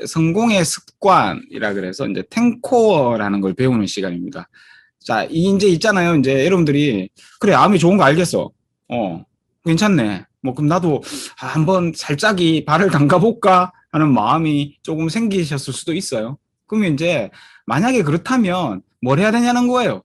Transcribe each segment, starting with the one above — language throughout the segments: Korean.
성공의 습관이라 그래서 이제 10코어라는 걸 배우는 시간입니다. 자, 이제 있잖아요. 이제 여러분들이 그래, 암이 좋은 거 알겠어. 괜찮네. 뭐 그럼 나도 한번 살짝이 발을 담가 볼까 하는 마음이 조금 생기셨을 수도 있어요. 그러면 이제 만약에 그렇다면 뭘 해야 되냐는 거예요.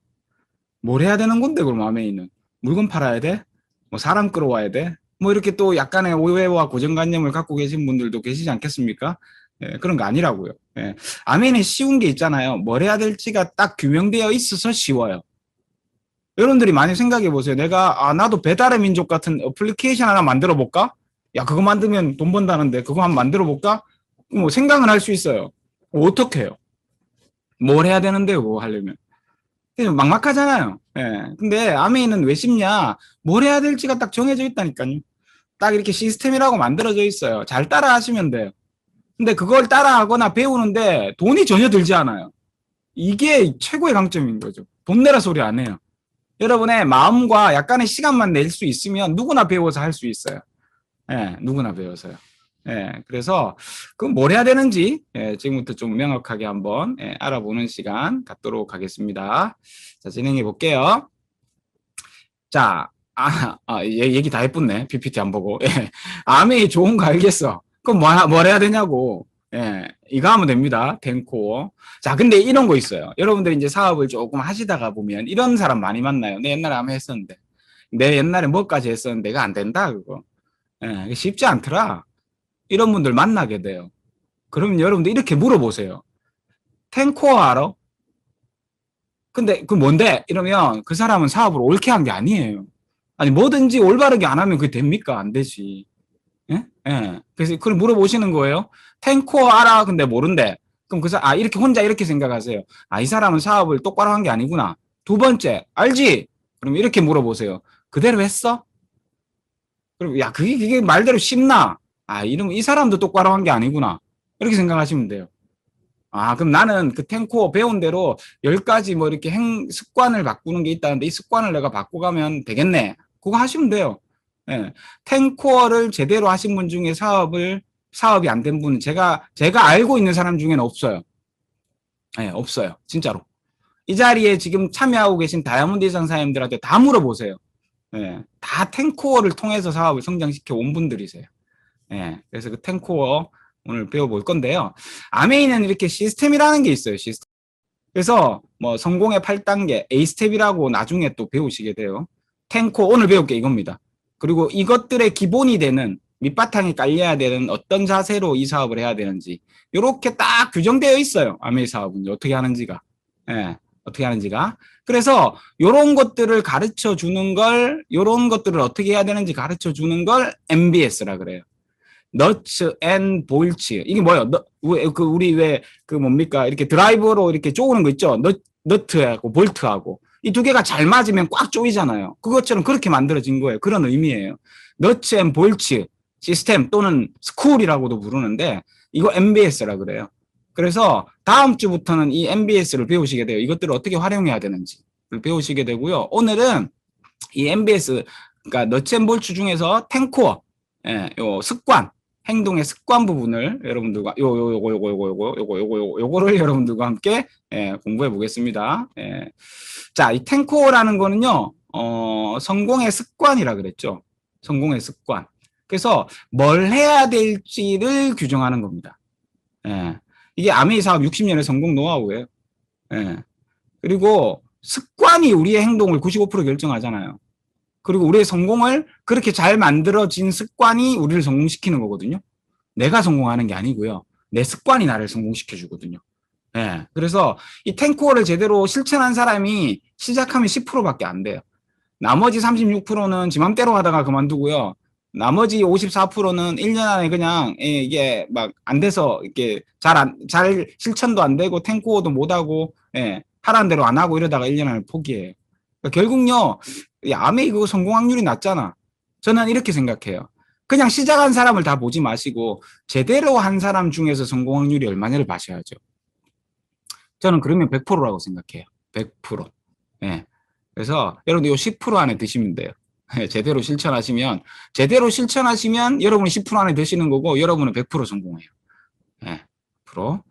뭘 해야 되는 건데 그럼 암에 있는 물건 팔아야 돼? 뭐 사람 끌어와야 돼? 뭐 이렇게 또 약간의 오해와 고정관념을 갖고 계신 분들도 계시지 않겠습니까? 예, 그런 거 아니라고요. 예. 아멘에 쉬운 게 있잖아요. 뭘 해야 될지가 딱 규명되어 있어서 쉬워요. 여러분들이 많이 생각해 보세요. 내가 나도 배달의 민족 같은 어플리케이션 하나 만들어 볼까? 야, 그거 만들면 돈 번다는데 그거 한번 만들어 볼까? 뭐 생각은 할 수 있어요. 어떻게 해요? 뭘 해야 되는데요, 그거 하려면. 막막하잖아요. 예. 근데 아메이는 왜 쉽냐? 뭘 해야 될지가 딱 정해져 있다니까요. 딱 이렇게 시스템이라고 만들어져 있어요. 잘 따라 하시면 돼요. 근데 그걸 따라하거나 배우는데 돈이 전혀 들지 않아요. 이게 최고의 강점인 거죠. 돈 내라 소리 안 해요. 여러분의 마음과 약간의 시간만 낼 수 있으면 누구나 배워서 할 수 있어요. 예, 누구나 배워서요. 예, 그래서 그럼 뭘 해야 되는지 지금부터 좀 명확하게 한번 알아보는 시간 갖도록 하겠습니다. 자, 진행해 볼게요. 자, 얘기 다 해뿐네. PPT 안 보고. 예. 암이 좋은 거 알겠어. 그럼 뭘 해야 되냐고. 예, 이거 하면 됩니다. 탱코. 자, 근데 이런 거 있어요. 여러분들 이제 사업을 조금 하시다가 보면 이런 사람 많이 만나요. 내 옛날에 암 했었는데. 내 옛날에 뭐까지 했었는데 이거 안 된다, 그거. 예, 쉽지 않더라. 이런 분들 만나게 돼요. 그러면 여러분들 이렇게 물어보세요. 탱코어 알아? 근데 그 뭔데? 이러면 그 사람은 사업을 옳게 한 게 아니에요. 아니 뭐든지 올바르게 안 하면 그게 됩니까? 안 되지. 예? 예. 그래서 그걸 물어보시는 거예요. 탱코어 알아? 근데 모른대. 그럼 이렇게 혼자 이렇게 생각하세요. 이 사람은 사업을 똑바로 한 게 아니구나. 두 번째, 알지? 그럼 이렇게 물어보세요. 그대로 했어? 그럼 야, 그게 말대로 쉽나? 이러면 이 사람도 똑바로 한 게 아니구나. 이렇게 생각하시면 돼요. 그럼 나는 그 탱코어 배운 대로 10가지 뭐 이렇게 습관을 바꾸는 게 있다는데 이 습관을 내가 바꿔가면 되겠네. 그거 하시면 돼요. 예. 탱코어를 제대로 하신 분 중에 사업이 안 된 분은 제가 알고 있는 사람 중에는 없어요. 예, 없어요. 진짜로. 이 자리에 지금 참여하고 계신 다이아몬드 이상사님들한테 다 물어보세요. 예, 다 탱코어를 통해서 사업을 성장시켜 온 분들이세요. 예, 그래서 그 탱코어 오늘 배워볼 건데요. 아메이는 이렇게 시스템이라는 게 있어요. 시스템. 그래서 뭐 성공의 8단계 A스텝이라고 나중에 또 배우시게 돼요. 탱코 오늘 배울 게 이겁니다. 그리고 이것들의 기본이 되는 밑바탕이 깔려야 되는 어떤 자세로 이 사업을 해야 되는지 이렇게 딱 규정되어 있어요. 아메이 사업은 어떻게 하는지가. 예, 어떻게 하는지가. 그래서 이런 것들을 가르쳐 주는 걸, 이런 것들을 어떻게 해야 되는지 가르쳐 주는 걸 MBS라 그래요. 너츠 앤 볼츠. 이게 뭐예요? 우리 왜 그 뭡니까? 이렇게 드라이버로 이렇게 쪼는 거 있죠? 너트하고 볼트하고. 이 두 개가 잘 맞으면 꽉 조이잖아요. 그것처럼 그렇게 만들어진 거예요. 그런 의미예요. 너츠 앤 볼츠 시스템 또는 스쿨이라고도 부르는데 이거 MBS라 그래요. 그래서 다음 주부터는 이 MBS를 배우시게 돼요. 이것들을 어떻게 활용해야 되는지 배우시게 되고요. 오늘은 이 MBS, 그러니까 너츠 앤 볼츠 중에서 탱코어, 요 습관, 행동의 습관 부분을 여러분들과 요거를 여러분들과 함께 공부해 보겠습니다. 자, 이 탱코어라는 거는요, 성공의 습관이라 그랬죠. 성공의 습관. 그래서 뭘 해야 될지를 규정하는 겁니다. 이게 아메이 사업 60년의 성공 노하우예요. 그리고 습관이 우리의 행동을 95% 결정하잖아요. 그리고 우리의 성공을 그렇게 잘 만들어진 습관이 우리를 성공시키는 거거든요. 내가 성공하는 게 아니고요. 내 습관이 나를 성공시켜 주거든요. 그래서 이 탱코어를 제대로 실천한 사람이 시작하면 10%밖에 안 돼요. 나머지 36%는 지 맘대로 하다가 그만두고요. 나머지 54%는 1년 안에 그냥 이게 막 안 돼서 이렇게 잘 실천도 안 되고 탱코어도 못 하고 하라는 대로 안 하고 이러다가 1년 안에 포기해요. 그러니까 결국요. 아메이 그거 성공 확률이 낮잖아. 저는 이렇게 생각해요. 그냥 시작한 사람을 다 보지 마시고 제대로 한 사람 중에서 성공 확률이 얼마냐를 봐셔야죠. 저는 그러면 100%라고 생각해요. 100%. 그래서 여러분들 이 10% 안에 드시면 돼요. 제대로 실천하시면 여러분이 10% 안에 드시는 거고 여러분은 100% 성공해요. 36%.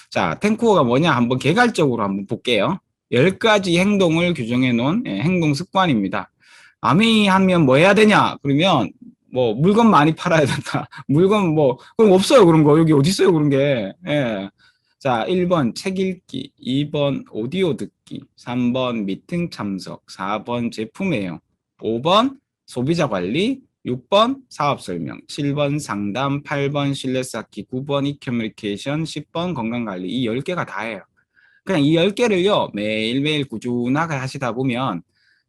자, 탱코어가 뭐냐? 한번 개괄적으로 한번 볼게요. 10가지 행동을 규정해 놓은 행동 습관입니다. 아메이 하면 뭐 해야 되냐? 그러면 뭐 물건 많이 팔아야 된다. 물건 뭐 그럼 없어요 그런 거. 여기 어디 있어요 그런 게. 예. 자, 1번 책 읽기, 2번 오디오 듣기, 3번 미팅 참석, 4번 제품 애용, 5번 소비자 관리, 6번 사업 설명, 7번 상담, 8번 신뢰 쌓기, 9번 이커뮤니케이션, 10번 건강 관리. 이 10개가 다예요. 그냥 이 10개를요, 매일매일 꾸준하게 하시다 보면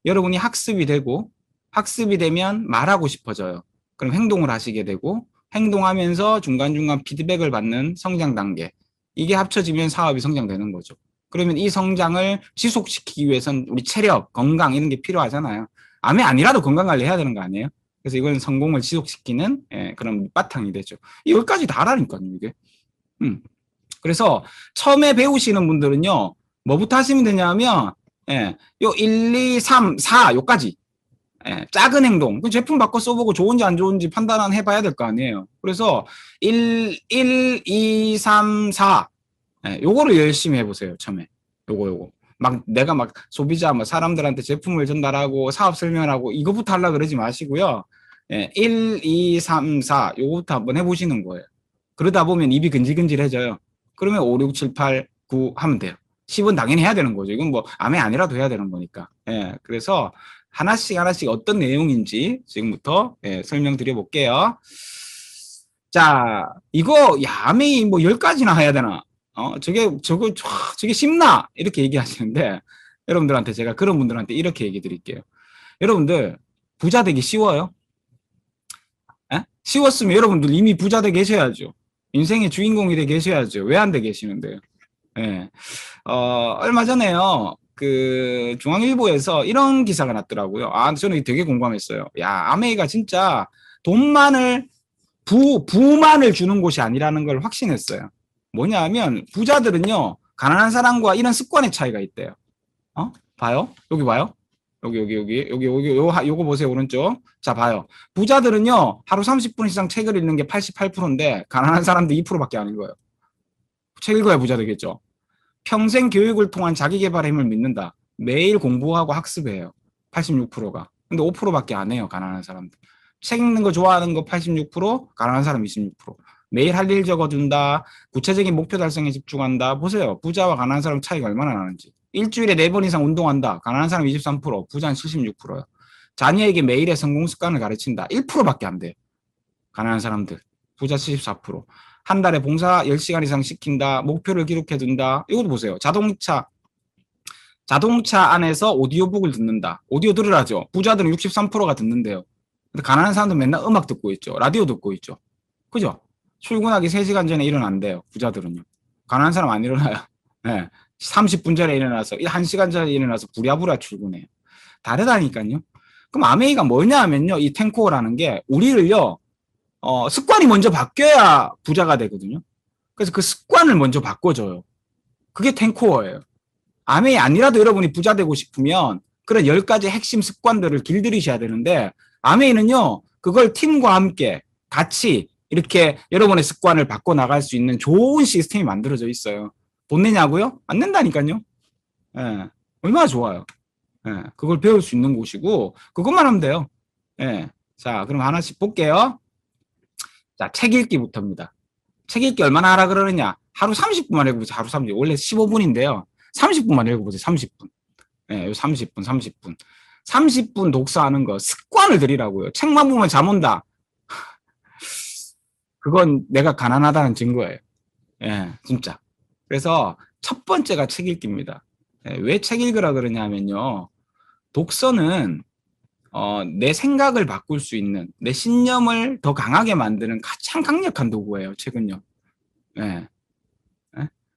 여러분이 학습이 되고, 학습이 되면 말하고 싶어져요. 그럼 행동을 하시게 되고, 행동하면서 중간중간 피드백을 받는 성장 단계. 이게 합쳐지면 사업이 성장되는 거죠. 그러면 이 성장을 지속시키기 위해서는 우리 체력, 건강 이런 게 필요하잖아요. 암이 아니라도 건강 관리 해야 되는 거 아니에요? 그래서 이건 성공을 지속시키는 그런 밑바탕이 되죠. 이 10가지 다 하라니까요, 이게. 그래서 처음에 배우시는 분들은요, 뭐부터 하시면 되냐면, 요 1, 2, 3, 4, 요까지. 작은 행동. 그 제품 바꿔 써보고 좋은지 안 좋은지 판단 해봐야 될 거 아니에요. 그래서 1, 2, 3, 4. 요거를 열심히 해보세요, 처음에. 요거. 막 내가 막 소비자, 뭐 사람들한테 제품을 전달하고 사업 설명하고 이거부터 하려고 그러지 마시고요. 1, 2, 3, 4. 요거부터 한번 해보시는 거예요. 그러다 보면 입이 근질근질해져요. 그러면 5, 6, 7, 8, 9 하면 돼요. 10은 당연히 해야 되는 거죠. 이건 뭐 암이 아니라도 해야 되는 거니까. 그래서 하나씩 어떤 내용인지 지금부터 설명드려 볼게요. 자, 이거 암이 뭐 10가지나 해야 되나? 저게 쉽나? 이렇게 얘기하시는데 여러분들한테 제가 그런 분들한테 이렇게 얘기 드릴게요. 여러분들 부자 되기 쉬워요? 쉬웠으면 여러분들 이미 부자 되 계셔야죠. 인생의 주인공이 되 계셔야죠. 왜 안 돼 계시는데요? 얼마 전에요. 그 중앙일보에서 이런 기사가 났더라고요. 저는 되게 공감했어요. 야, 아메이가 진짜 돈만을 부만을 주는 곳이 아니라는 걸 확신했어요. 뭐냐 하면 부자들은요, 가난한 사람과 이런 습관의 차이가 있대요. 봐요? 여기 봐요? 요거 보세요, 오른쪽. 자, 봐요. 부자들은요, 하루 30분 이상 책을 읽는 게 88%인데, 가난한 사람들 2%밖에 아닌 거예요. 책 읽어야 부자 되겠죠. 평생 교육을 통한 자기 개발의 힘을 믿는다. 매일 공부하고 학습해요. 86%가. 근데 5%밖에 안 해요, 가난한 사람들. 책 읽는 거 좋아하는 거 86%, 가난한 사람 26%. 매일 할 일 적어둔다. 구체적인 목표 달성에 집중한다. 보세요. 부자와 가난한 사람 차이가 얼마나 나는지. 일주일에 4번 이상 운동한다. 가난한 사람 23%, 부자는 76%요. 자녀에게 매일의 성공 습관을 가르친다. 1%밖에 안 돼요. 가난한 사람들. 부자 74%. 한 달에 봉사 10시간 이상 시킨다. 목표를 기록해둔다. 이것도 보세요. 자동차 안에서 오디오북을 듣는다. 오디오 들으라죠. 부자들은 63%가 듣는데요. 근데 가난한 사람들은 맨날 음악 듣고 있죠. 라디오 듣고 있죠. 그죠? 출근하기 3시간 전에 일어난대요. 부자들은요. 가난한 사람 안 일어나요. 30분 전에 일어나서 1시간 전에 일어나서 부랴부랴 출근해요. 다르다니까요. 그럼 아메이가 뭐냐 하면요. 이 탱코어라는 게 우리를요. 습관이 먼저 바뀌어야 부자가 되거든요. 그래서 그 습관을 먼저 바꿔줘요. 그게 탱코어예요. 아메이 아니라도 여러분이 부자 되고 싶으면 그런 10가지 핵심 습관들을 길들이셔야 되는데 아메이는요. 그걸 팀과 함께 같이 이렇게 여러분의 습관을 바꿔나갈 수 있는 좋은 시스템이 만들어져 있어요. 못 내냐고요? 안 낸다니까요. 얼마나 좋아요. 그걸 배울 수 있는 곳이고 그것만 하면 돼요. 자, 그럼 하나씩 볼게요. 자, 책 읽기부터입니다. 책 읽기 얼마나 하라 그러느냐? 하루 30분만 읽어보세요. 하루 30분. 원래 15분인데요. 30분만 읽어보세요. 30분. 30분. 30분 독서하는 거 습관을 들이라고요. 책만 보면 잠 온다. 그건 내가 가난하다는 증거예요. 진짜. 그래서 첫 번째가 책 읽기입니다. 왜 책 읽으라 그러냐면요. 독서는 내 생각을 바꿀 수 있는, 내 신념을 더 강하게 만드는 가장 강력한 도구예요, 책은요.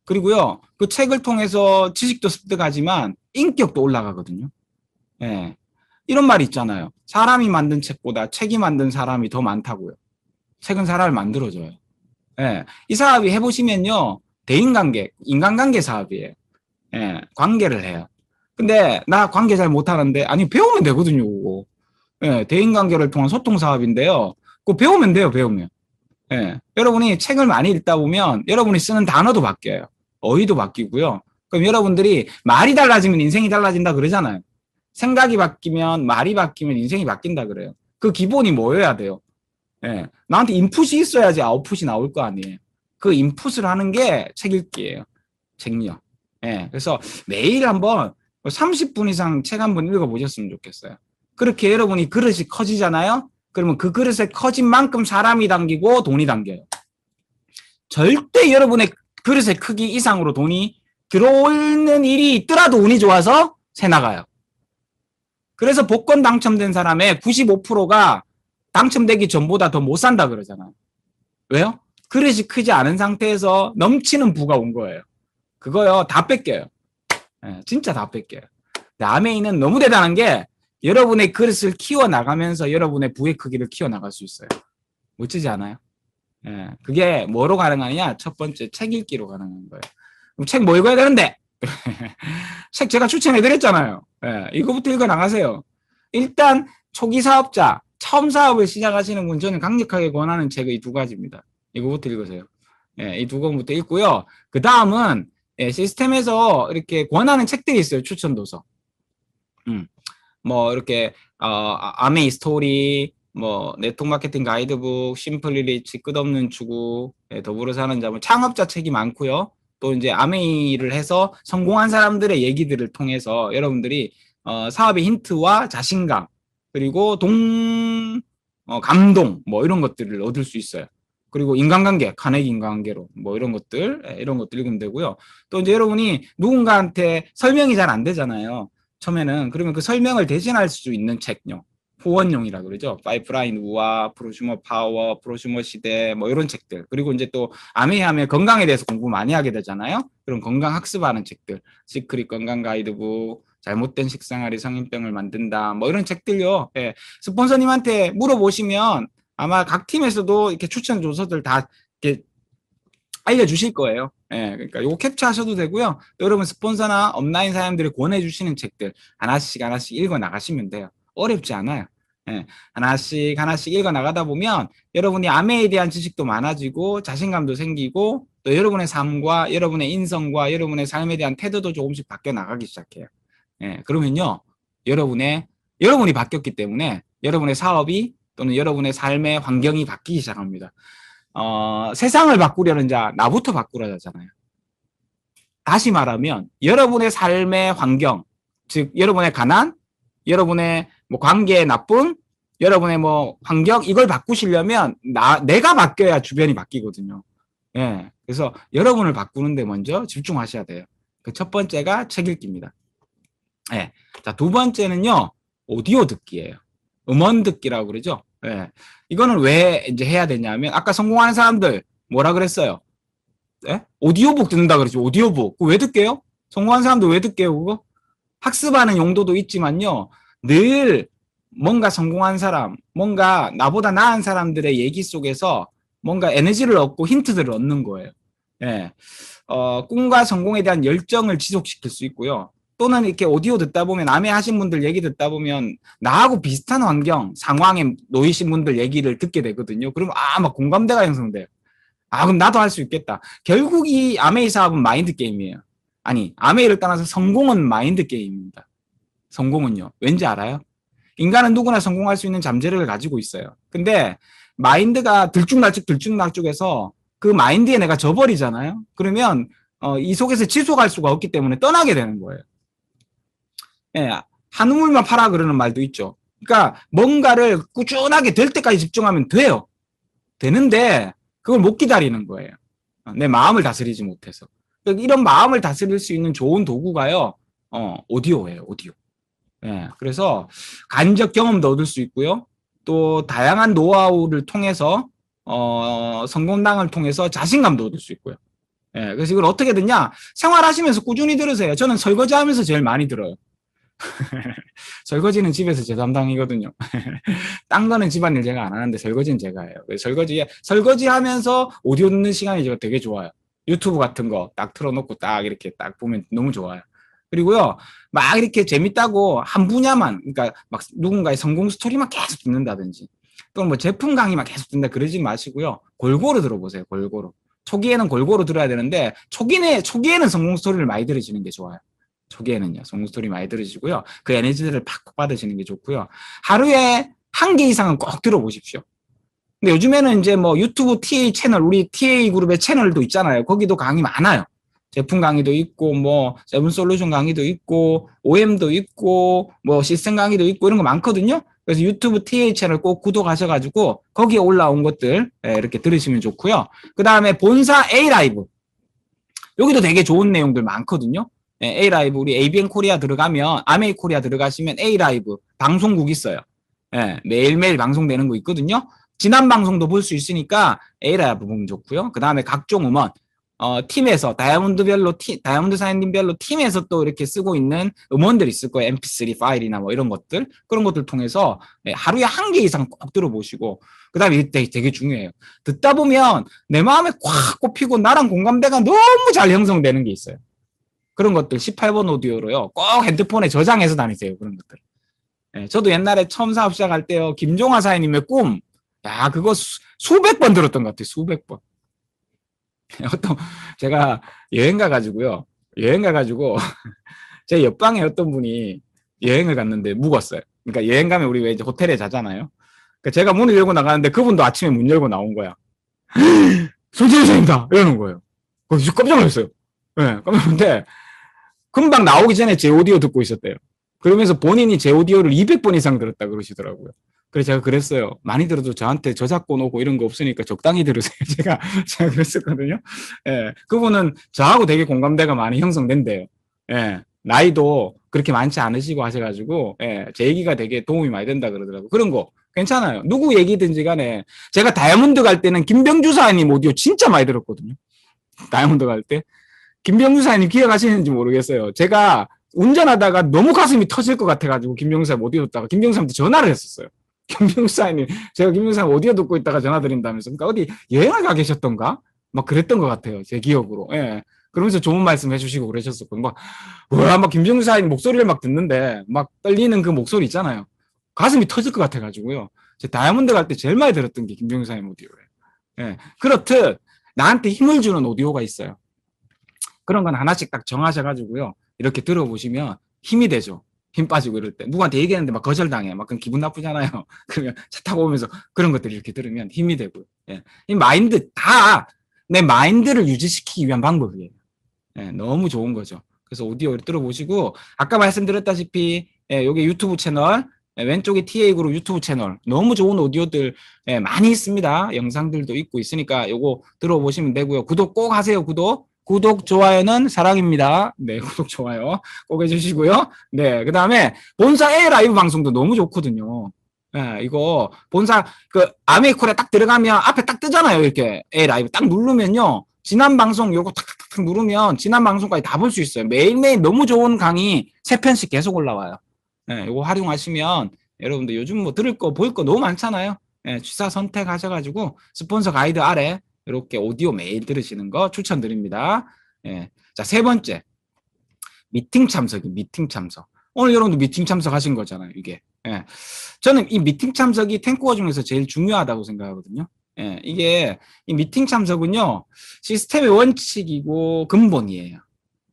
그리고요, 그 책을 통해서 지식도 습득하지만 인격도 올라가거든요. 이런 말이 있잖아요. 사람이 만든 책보다 책이 만든 사람이 더 많다고요. 책은 사람을 만들어줘요. 이 사업이 해보시면요, 대인관계, 인간관계 사업이에요. 관계를 해요. 근데 나 관계 잘 못하는데 아니 배우면 되거든요. 그거. 대인관계를 통한 소통 사업인데요. 그거 배우면 돼요. 배우면. 예. 여러분이 책을 많이 읽다 보면 여러분이 쓰는 단어도 바뀌어요. 어휘도 바뀌고요. 그럼 여러분들이 말이 달라지면 인생이 달라진다 그러잖아요. 생각이 바뀌면 말이 바뀌면 인생이 바뀐다 그래요. 그 기본이 뭐여야 돼요? 예. 나한테 인풋이 있어야지 아웃풋이 나올 거 아니에요. 그 인풋을 하는 게 책 읽기예요. 책력. 예. 그래서 매일 한번 30분 이상 책 한번 읽어보셨으면 좋겠어요. 그렇게 여러분이 그릇이 커지잖아요? 그러면 그 그릇에 커진 만큼 사람이 당기고 돈이 당겨요. 절대 여러분의 그릇의 크기 이상으로 돈이 들어오는 일이 있더라도 운이 좋아서 새 나가요. 그래서 복권 당첨된 사람의 95%가 당첨되기 전보다 더 못 산다 그러잖아요. 왜요? 그릇이 크지 않은 상태에서 넘치는 부가 온 거예요. 그거요, 다 뺏겨요. 네, 진짜 다 뺏겨요. 아메이는 너무 대단한 게 여러분의 그릇을 키워나가면서 여러분의 부의 크기를 키워나갈 수 있어요. 멋지지 않아요? 예, 그게 뭐로 가능하냐? 첫 번째, 책 읽기로 가능한 거예요. 그럼 책 뭐 읽어야 되는데? 책 제가 추천해드렸잖아요. 예, 이거부터 읽어나가세요. 일단 초기 사업자, 처음 사업을 시작하시는 분 저는 강력하게 권하는 책이 이 두 가지입니다. 이거부터 읽으세요. 예, 이 두 권부터 읽고요. 그 다음은 시스템에서 이렇게 권하는 책들이 있어요. 추천 도서. 뭐 이렇게 아메이 스토리, 뭐 네트워크 마케팅 가이드북, 심플리 리치, 끝없는 추구, 더불어 사는 자본, 창업자 책이 많고요. 또 이제 아메이를 해서 성공한 사람들의 얘기들을 통해서 여러분들이 사업의 힌트와 자신감 그리고 감동 뭐 이런 것들을 얻을 수 있어요. 그리고 인간관계, 카네기 인간관계로 뭐 이런 것들 읽으면 되고요. 또 이제 여러분이 누군가한테 설명이 잘 안 되잖아요. 처음에는. 그러면 그 설명을 대신할 수 있는 책요. 후원용이라 그러죠. 파이프라인 우화, 프로슈머 파워, 프로슈머 시대 뭐 이런 책들. 그리고 이제 또 아메이 하면 건강에 대해서 공부 많이 하게 되잖아요. 그런 건강 학습하는 책들. 시크릿 건강 가이드북, 잘못된 식생활이 성인병을 만든다. 뭐 이런 책들요. 예. 스폰서님한테 물어보시면 아마 각 팀에서도 이렇게 추천 조서들 다 이렇게 알려주실 거예요. 예, 그러니까 요거 캡처하셔도 되고요. 또 여러분 스폰서나 업라인 사람들이 권해주시는 책들 하나씩 읽어 나가시면 돼요. 어렵지 않아요. 예, 하나씩 읽어 나가다 보면 여러분이 아메에 대한 지식도 많아지고 자신감도 생기고 또 여러분의 삶과 여러분의 인성과 여러분의 삶에 대한 태도도 조금씩 바뀌어 나가기 시작해요. 예, 그러면요, 여러분이 바뀌었기 때문에 여러분의 사업이 또는 여러분의 삶의 환경이 바뀌기 시작합니다. 세상을 바꾸려는 자, 나부터 바꾸라 하잖아요. 다시 말하면 여러분의 삶의 환경, 즉 여러분의 가난, 여러분의 뭐 관계의 나쁨, 여러분의 뭐 환경 이걸 바꾸시려면 내가 바뀌어야 주변이 바뀌거든요. 예, 그래서 여러분을 바꾸는데 먼저 집중하셔야 돼요. 그 첫 번째가 책 읽기입니다. 예, 자, 두 번째는요, 오디오 듣기예요. 음원 듣기라고 그러죠. 예, 이거는 왜 이제 해야 되냐면 아까 성공하는 사람들 뭐라 그랬어요? 예? 오디오북 듣는다 그러죠. 오디오북. 그거 왜 듣게요? 성공한 사람들 왜 듣게요, 그거? 학습하는 용도도 있지만요. 늘 뭔가 성공한 사람, 뭔가 나보다 나은 사람들의 얘기 속에서 뭔가 에너지를 얻고 힌트들을 얻는 거예요. 예. 꿈과 성공에 대한 열정을 지속시킬 수 있고요. 또는 이렇게 오디오 듣다 보면 남의 하신 분들 얘기 듣다 보면 나하고 비슷한 환경, 상황에 놓이신 분들 얘기를 듣게 되거든요. 그러면 막 공감대가 형성돼요. 그럼 나도 할 수 있겠다. 결국 이 아메이 사업은 마인드 게임이에요. 아니, 아메이를 떠나서 성공은 마인드 게임입니다. 성공은요. 왠지 알아요? 인간은 누구나 성공할 수 있는 잠재력을 가지고 있어요. 근데 마인드가 들쭉날쭉해서 그 마인드에 내가 져버리잖아요. 그러면 이 속에서 지속할 수가 없기 때문에 떠나게 되는 거예요. 예, 한 우물만 파라 그러는 말도 있죠. 그러니까 뭔가를 꾸준하게 될 때까지 집중하면 돼요. 되는데 그걸 못 기다리는 거예요. 내 마음을 다스리지 못해서. 그러니까 이런 마음을 다스릴 수 있는 좋은 도구가요. 오디오예요. 오디오. 예, 그래서 간접 경험도 얻을 수 있고요. 또 다양한 노하우를 통해서 성공당을 통해서 자신감도 얻을 수 있고요. 예, 그래서 이걸 어떻게 듣냐? 생활하시면서 꾸준히 들으세요. 저는 설거지하면서 제일 많이 들어요. 설거지는 집에서 제 담당이거든요. 딴 거는 집안일 제가 안 하는데 설거지는 제가 해요. 설거지 하면서 오디오 듣는 시간이 제가 되게 좋아요. 유튜브 같은 거 딱 틀어놓고 딱 이렇게 딱 보면 너무 좋아요. 그리고요, 막 이렇게 재밌다고 한 분야만, 그러니까 막 누군가의 성공 스토리만 계속 듣는다든지, 또는 뭐 제품 강의만 계속 듣는다 그러지 마시고요. 골고루 들어보세요. 골고루. 초기에는 골고루 들어야 되는데 초기에는 성공 스토리를 많이 들으시는 게 좋아요. 초기에는요. 성공 스토리 많이 들으시고요. 그 에너지들을 팍팍 받으시는 게 좋고요. 하루에 한 개 이상은 꼭 들어보십시오. 근데 요즘에는 이제 뭐 유튜브 TA 채널, 우리 TA 그룹의 채널도 있잖아요. 거기도 강의 많아요. 제품 강의도 있고, 뭐, 세븐 솔루션 강의도 있고, OM도 있고, 뭐, 시스템 강의도 있고, 이런 거 많거든요. 그래서 유튜브 TA 채널 꼭 구독하셔가지고, 거기에 올라온 것들, 이렇게 들으시면 좋고요. 그 다음에 본사 A 라이브. 여기도 되게 좋은 내용들 많거든요. A 라이브, 우리 ABN 코리아 들어가면, 아메이 코리아 들어가시면 A 라이브 방송국 있어요. 매일매일 방송되는 거 있거든요. 지난 방송도 볼 수 있으니까 A 라이브 보면 좋고요. 그 다음에 각종 음원, 팀에서 다이아몬드 사장님별로 팀에서 또 이렇게 쓰고 있는 음원들이 있을 거예요. MP3 파일이나 뭐 이런 것들, 그런 것들 통해서 하루에 한 개 이상 꼭 들어보시고, 그 다음에 이때 되게 중요해요. 듣다 보면 내 마음에 꽉 꼽히고 나랑 공감대가 너무 잘 형성되는 게 있어요. 그런 것들 18번 오디오로요. 꼭 핸드폰에 저장해서 다니세요. 그런 것들. 저도 옛날에 처음 사업 시작할 때요. 김종화 사장님의 꿈, 야, 그거 수백 번 들었던 것 같아요. 수백 번. 제가 여행 가가지고요. 제 옆방에 어떤 분이 여행을 갔는데 묵었어요. 그러니까 여행 가면 우리 왜 이제 호텔에 자잖아요. 그러니까 제가 문을 열고 나가는데 그분도 아침에 문 열고 나온 거야. 손재희 선생님이다! 이러는 거예요. 깜짝 놀랐어요. 깜짝 놀랐는데 금방 나오기 전에 제 오디오 듣고 있었대요. 그러면서 본인이 제 오디오를 200번 이상 들었다 그러시더라고요. 그래서 제가 그랬어요. 많이 들어도 저한테 저작권 오고 이런 거 없으니까 적당히 들으세요. 제가 그랬었거든요. 그분은 저하고 되게 공감대가 많이 형성된대요. 나이도 그렇게 많지 않으시고 하셔가지고, 제 얘기가 되게 도움이 많이 된다 그러더라고요. 그런 거 괜찮아요. 누구 얘기든지 간에. 제가 다이아몬드 갈 때는 김병주 사장님 오디오 진짜 많이 들었거든요. 다이아몬드 갈 때. 김병주 사장님 기억하시는지 모르겠어요. 제가 운전하다가 너무 가슴이 터질 것 같아가지고 김병주 사장님 오디오 듣다가 김병주 사장님한테 전화를 했었어요. 김병주 사장님, 제가 김병주 사장님 오디오 듣고 있다가 전화 드린다면서. 그러니까 어디 여행을 가 계셨던가? 막 그랬던 것 같아요. 제 기억으로. 그러면서 좋은 말씀 해주시고 그러셨었고. 막 김병주 사장님 목소리를 막 듣는데 막 떨리는 그 목소리 있잖아요. 가슴이 터질 것 같아가지고요. 제 다이아몬드 갈 때 제일 많이 들었던 게 김병주 사장님 오디오예요. 그렇듯 나한테 힘을 주는 오디오가 있어요. 그런 건 하나씩 딱 정하셔가지고요. 이렇게 들어보시면 힘이 되죠. 힘 빠지고 이럴 때. 누구한테 얘기했는데 막 거절당해. 막 그럼 기분 나쁘잖아요. 그러면 차 타고 오면서 그런 것들 이렇게 들으면 힘이 되고요. 이 마인드 다 내 마인드를 유지시키기 위한 방법이에요. 너무 좋은 거죠. 그래서 오디오를 들어보시고 아까 말씀드렸다시피 여기 유튜브 채널 왼쪽에 TA 그룹 유튜브 채널 너무 좋은 오디오들 많이 있습니다. 영상들도 있고 있으니까 요거 들어보시면 되고요. 구독 꼭 하세요. 구독, 좋아요는 사랑입니다. 네, 구독, 좋아요 꼭 해주시고요. 네, 그 다음에 본사 A 라이브 방송도 너무 좋거든요. 이거 본사 아메이콜에 딱 들어가면 앞에 딱 뜨잖아요. 이렇게 A 라이브 딱 누르면요. 지난 방송 요거 탁탁탁 누르면 지난 방송까지 다 볼 수 있어요. 매일매일 너무 좋은 강의 3편씩 계속 올라와요. 이거 활용하시면 여러분들 요즘 뭐 들을 거, 볼 거 너무 많잖아요. 취사 선택하셔가지고 스폰서 가이드 아래 이렇게 오디오 매일 들으시는 거 추천드립니다. 자, 세 번째. 미팅 참석. 오늘 여러분도 미팅 참석하신 거잖아요, 이게. 저는 이 미팅 참석이 탱코어 중에서 제일 중요하다고 생각하거든요. 이게, 이 미팅 참석은요, 시스템의 원칙이고 근본이에요.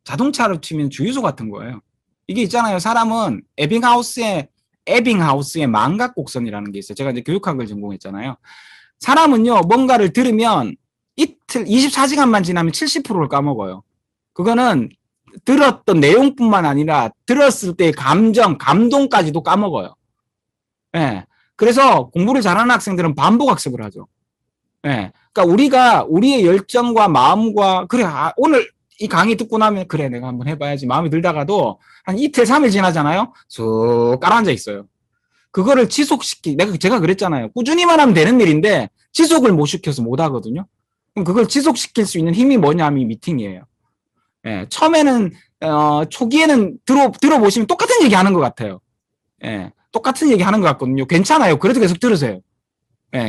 자동차로 치면 주유소 같은 거예요. 이게 있잖아요. 사람은 에빙하우스의 망각 곡선이라는 게 있어요. 제가 이제 교육학을 전공했잖아요. 사람은요, 뭔가를 들으면 이틀, 24시간만 지나면 70%를 까먹어요. 그거는 들었던 내용뿐만 아니라 들었을 때의 감동까지도 까먹어요. 그래서 공부를 잘하는 학생들은 반복 학습을 하죠. 그러니까 우리의 열정과 마음과, 그래, 오늘 이 강의 듣고 나면, 그래, 내가 한번 해봐야지. 마음이 들다가도 한 이틀, 3일 지나잖아요? 쑥 깔아앉아 있어요. 그거를 제가 그랬잖아요. 꾸준히만 하면 되는 일인데, 지속을 못 시켜서 못 하거든요. 그럼 그걸 지속시킬 수 있는 힘이 뭐냐면 이 미팅이에요. 처음에는, 초기에는 들어보시면 똑같은 얘기 하는 것 같아요. 똑같은 얘기 하는 것 같거든요. 괜찮아요. 그래도 계속 들으세요.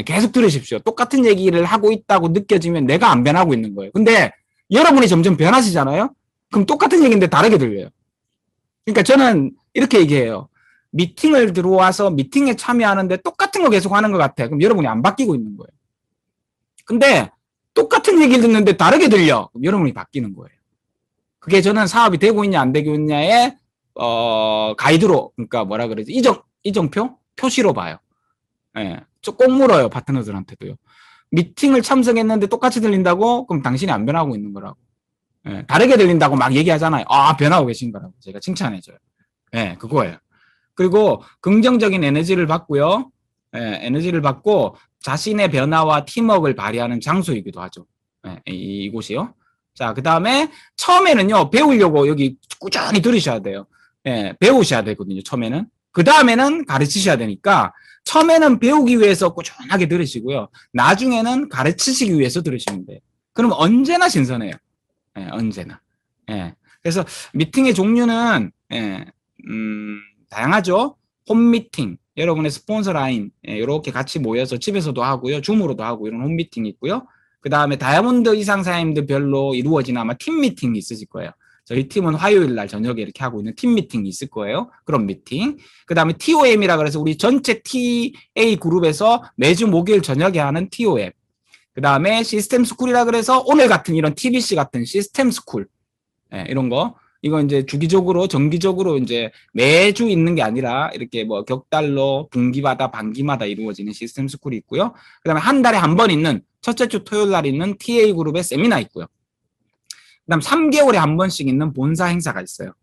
계속 들으십시오. 똑같은 얘기를 하고 있다고 느껴지면 내가 안 변하고 있는 거예요. 근데 여러분이 점점 변하시잖아요? 그럼 똑같은 얘기인데 다르게 들려요. 그러니까 저는 이렇게 얘기해요. 미팅을 들어와서 미팅에 참여하는데 똑같은 거 계속 하는 것 같아. 그럼 여러분이 안 바뀌고 있는 거예요. 근데 똑같은 얘기를 듣는데 다르게 들려. 그럼 여러분이 바뀌는 거예요. 그게 저는 사업이 되고 있냐 안 되고 있냐의 가이드로, 그러니까 뭐라 그러지, 이정표 표시로 봐요. 예, 꼭 물어요, 파트너들한테도요. 미팅을 참석했는데 똑같이 들린다고? 그럼 당신이 안 변하고 있는 거라고. 예, 다르게 들린다고 막 얘기하잖아요. 아, 변하고 계신 거라고 제가 칭찬해줘요. 예, 그거예요. 그리고 긍정적인 에너지를 받고요. 예, 에너지를 받고 자신의 변화와 팀워크를 발휘하는 장소이기도 하죠. 예, 이곳이요. 자, 그 다음에 처음에는요, 배우려고 여기 꾸준히 들으셔야 돼요. 예, 배우셔야 되거든요, 처음에는. 그 다음에는 가르치셔야 되니까, 처음에는 배우기 위해서 꾸준하게 들으시고요. 나중에는 가르치시기 위해서 들으시면 돼요. 그럼 언제나 신선해요. 예, 언제나. 예. 그래서 미팅의 종류는, 예, 다양하죠. 홈미팅, 여러분의 스폰서 라인, 예, 이렇게 같이 모여서 집에서도 하고요. 줌으로도 하고 이런 홈미팅이 있고요. 그 다음에 다이아몬드 이상 사장님들별로 이루어지는 아마 팀 미팅이 있으실 거예요. 저희 팀은 화요일 날 저녁에 이렇게 하고 있는 팀 미팅이 있을 거예요. 그런 미팅. 그 다음에 TOM이라 그래서 우리 전체 TA 그룹에서 매주 목요일 저녁에 하는 TOM. 그 다음에 시스템 스쿨이라 그래서 오늘 같은 이런 TBC 같은 시스템 스쿨. 예, 이런 거. 이거 이제 주기적으로, 정기적으로 이제 매주 있는 게 아니라 이렇게 뭐 격달로 분기마다, 반기마다 이루어지는 시스템 스쿨이 있고요. 그 다음에 한 달에 한 번 있는 첫째 주 토요일 날 있는 TA 그룹의 세미나 있고요. 그 다음 3개월에 한 번씩 있는 본사 행사가 있어요.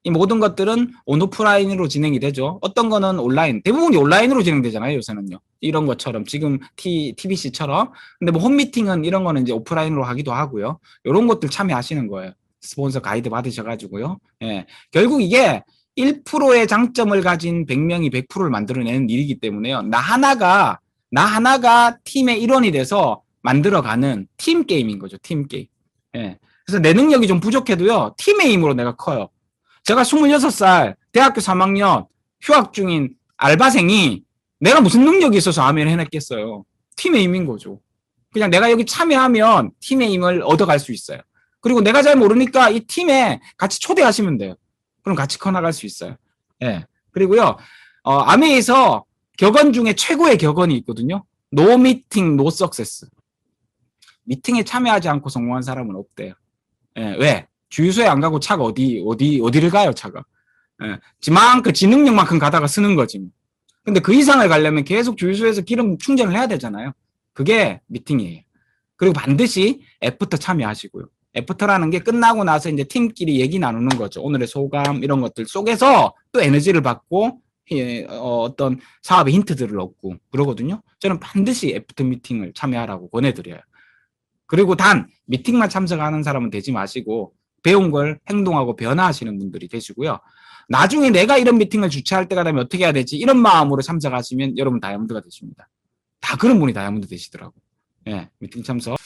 이 모든 것들은 온오프라인으로 진행이 되죠. 어떤 거는 온라인, 대부분이 온라인으로 진행되잖아요, 요새는요. 이런 것처럼, 지금 TBC처럼. 근데 뭐 홈미팅은 이런 거는 이제 오프라인으로 하기도 하고요. 이런 것들 참여하시는 거예요. 스폰서 가이드 받으셔가지고요. 예. 결국 이게 1%의 장점을 가진 100명이 100%를 만들어내는 일이기 때문에요. 나 하나가 팀의 일원이 돼서 만들어가는 팀 게임인 거죠. 팀 게임. 예. 그래서 내 능력이 좀 부족해도요. 팀의 힘으로 내가 커요. 제가 26살 대학교 3학년 휴학 중인 알바생이 내가 무슨 능력이 있어서 아메를 해냈겠어요. 팀의 힘인 거죠. 그냥 내가 여기 참여하면 팀의 힘을 얻어갈 수 있어요. 그리고 내가 잘 모르니까 이 팀에 같이 초대하시면 돼요. 그럼 같이 커나갈 수 있어요. 예. 그리고요, 아메에서 격언 중에 최고의 격언이 있거든요. No meeting, no success. 미팅에 참여하지 않고 성공한 사람은 없대요. 예, 왜? 주유소에 안 가고 차가 어디를 가요, 차가. 예, 지 능력만큼 가다가 쓰는 거지. 근데 그 이상을 가려면 계속 주유소에서 기름 충전을 해야 되잖아요. 그게 미팅이에요. 그리고 반드시 애프터 참여하시고요. 애프터라는 게 끝나고 나서 이제 팀끼리 얘기 나누는 거죠. 오늘의 소감, 이런 것들 속에서 또 에너지를 받고, 어떤 사업의 힌트들을 얻고 그러거든요. 저는 반드시 애프터 미팅을 참여하라고 권해드려요. 그리고 단 미팅만 참석하는 사람은 되지 마시고 배운 걸 행동하고 변화하시는 분들이 되시고요. 나중에 내가 이런 미팅을 주최할 때가 되면 어떻게 해야 되지? 이런 마음으로 참석하시면 여러분 다이아몬드가 되십니다. 다 그런 분이 다이아몬드 되시더라고. 예, 미팅 참석.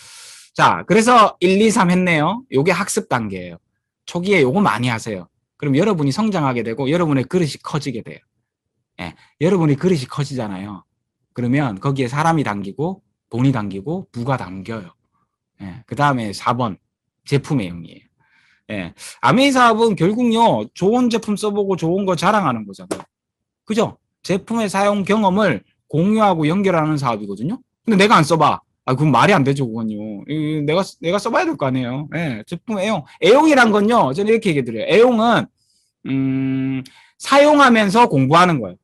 자, 그래서 1, 2, 3 했네요. 요게 학습 단계예요. 초기에 요거 많이 하세요. 그럼 여러분이 성장하게 되고 여러분의 그릇이 커지게 돼요. 예, 여러분의 그릇이 커지잖아요. 그러면 거기에 사람이 담기고 돈이 담기고 부가 담겨요. 예, 그 다음에 4번 제품의 영이에요. 예, 아메이 사업은 결국요 좋은 제품 써보고 좋은 거 자랑하는 거잖아요. 그죠? 제품의 사용 경험을 공유하고 연결하는 사업이거든요. 근데 내가 안 써봐. 아, 그건 말이 안 되죠, 그건요. 내가 써봐야 될 거 아니에요. 예, 제품 애용. 애용이란 건요, 저는 이렇게 얘기 드려요. 애용은, 사용하면서 공부하는 거예요.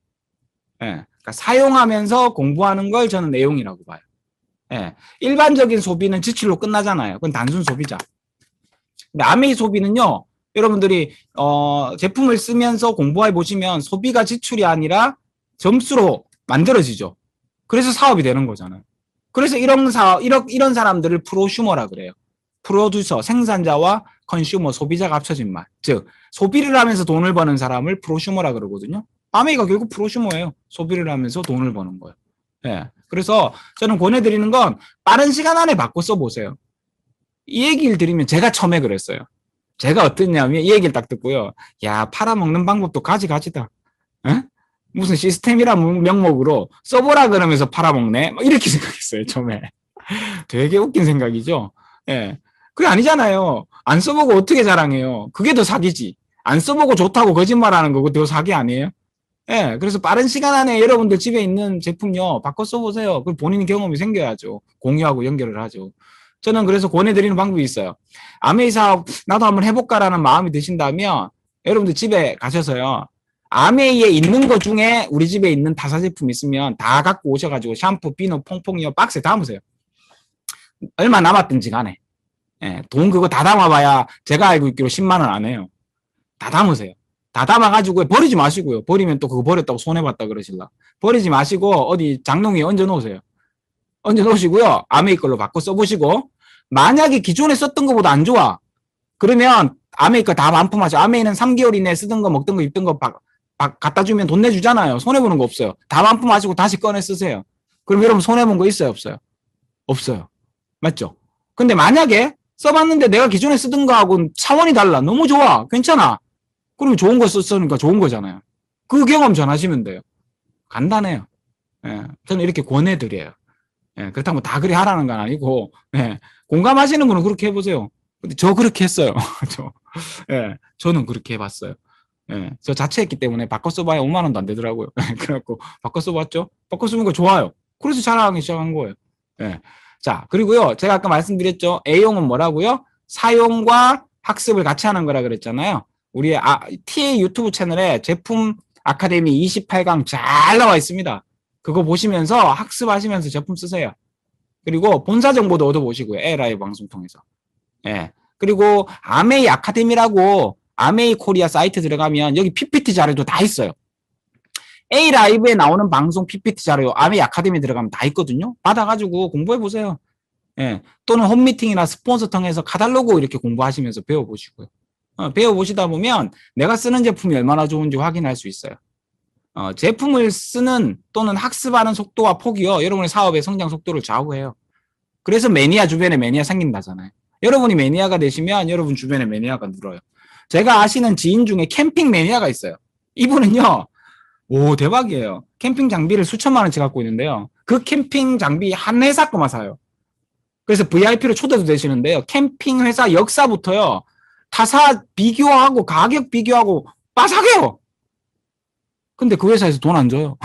예, 그러니까 사용하면서 공부하는 걸 저는 애용이라고 봐요. 예, 일반적인 소비는 지출로 끝나잖아요. 그건 단순 소비자. 근데 아메이 소비는요, 여러분들이, 제품을 쓰면서 공부해 보시면 소비가 지출이 아니라 점수로 만들어지죠. 그래서 사업이 되는 거잖아요. 그래서 이런 사람들을 프로슈머라 그래요. 프로듀서, 생산자와 컨슈머, 소비자가 합쳐진 말. 즉, 소비를 하면서 돈을 버는 사람을 프로슈머라 그러거든요. 아메이가 결국 프로슈머예요. 소비를 하면서 돈을 버는 거예요. 예. 그래서 저는 권해드리는 건 빠른 시간 안에 바꿔 써보세요. 이 얘기를 드리면 제가 처음에 그랬어요. 제가 어땠냐면 이 얘기를 딱 듣고요. 야, 팔아먹는 방법도 가지가지다. 에? 무슨 시스템이란 명목으로 써보라 그러면서 팔아먹네? 막 이렇게 생각했어요, 처음에. 되게 웃긴 생각이죠? 예. 그게 아니잖아요. 안 써보고 어떻게 자랑해요? 그게 더 사기지. 안 써보고 좋다고 거짓말하는 거고 더 사기 아니에요? 예, 그래서 빠른 시간 안에 여러분들 집에 있는 제품요, 바꿔 써보세요. 그 본인 경험이 생겨야죠. 공유하고 연결을 하죠. 저는 그래서 권해드리는 방법이 있어요. 아메이 사업, 나도 한번 해볼까라는 마음이 드신다면, 여러분들 집에 가셔서요, 아메이에 있는 것 중에 우리 집에 있는 타사 제품 있으면 다 갖고 오셔가지고 샴푸, 비누, 퐁퐁이요, 박스에 담으세요. 얼마 남았든지 간에. 예, 돈 그거 다 담아봐야 제가 알고 있기로 10만 원 안 해요. 다 담으세요. 다 담아가지고 버리지 마시고요. 버리면 또 그거 버렸다고 손해봤다 그러실라. 버리지 마시고 어디 장롱에 얹어 놓으세요. 얹어 놓으시고요. 아메이 걸로 바꿔 써보시고 만약에 기존에 썼던 것보다 안 좋아. 그러면 아메이 거 다 반품하죠. 아메이는 3개월 이내에 쓰던 거 먹던 거 입던 거 갖다 주면 돈 내주잖아요. 손해보는 거 없어요. 다 반품하시고 다시 꺼내 쓰세요. 그럼 여러분 손해본 거 있어요? 없어요? 없어요. 맞죠? 근데 만약에 써봤는데 내가 기존에 쓰던 거하고는 차원이 달라. 너무 좋아. 괜찮아. 그러면 좋은 거 썼으니까 좋은 거잖아요. 그 경험 전하시면 돼요. 간단해요. 예, 저는 이렇게 권해드려요. 예, 그렇다고 다 그리 하라는 건 아니고, 예, 공감하시는 분은 그렇게 해보세요. 근데 저 그렇게 했어요. 예, 저는 그렇게 해봤어요. 예, 저 자체 했기 때문에 바꿔 써봐야 5만 원도 안 되더라고요. 그래갖고 바꿔 써봤죠? 바꿔 쓰는 거 좋아요. 그래서 자랑하기 시작한 거예요. 예. 자, 그리고요, 제가 아까 말씀드렸죠. A용은 뭐라고요? 사용과 학습을 같이 하는 거라 그랬잖아요. 우리 TA 유튜브 채널에 제품 아카데미 28강 잘 나와 있습니다. 그거 보시면서 학습하시면서 제품 쓰세요. 그리고 본사 정보도 얻어보시고요. 에라이브 방송 통해서. 예. 그리고 아메이 아카데미라고 아메이 코리아 사이트 들어가면 여기 PPT 자료도 다 있어요. A 라이브에 나오는 방송 PPT 자료 아메이 아카데미 들어가면 다 있거든요. 받아가지고 공부해보세요. 예. 또는 홈미팅이나 스폰서 통해서 카탈로그 이렇게 공부하시면서 배워보시고요. 배워보시다 보면 내가 쓰는 제품이 얼마나 좋은지 확인할 수 있어요. 제품을 쓰는 또는 학습하는 속도와 폭이요. 여러분의 사업의 성장 속도를 좌우해요. 그래서 매니아 주변에 매니아 생긴다잖아요. 여러분이 매니아가 되시면 여러분 주변에 매니아가 늘어요. 제가 아시는 지인 중에 캠핑 매니아가 있어요. 이분은요. 오, 대박이에요. 캠핑 장비를 수천만 원치 갖고 있는데요. 그 캠핑 장비 한 회사 거만 사요. 그래서 VIP로 초대도 되시는데요. 캠핑 회사 역사부터요. 타사 비교하고 가격 비교하고 빠삭해요. 근데 그 회사에서 돈 안 줘요.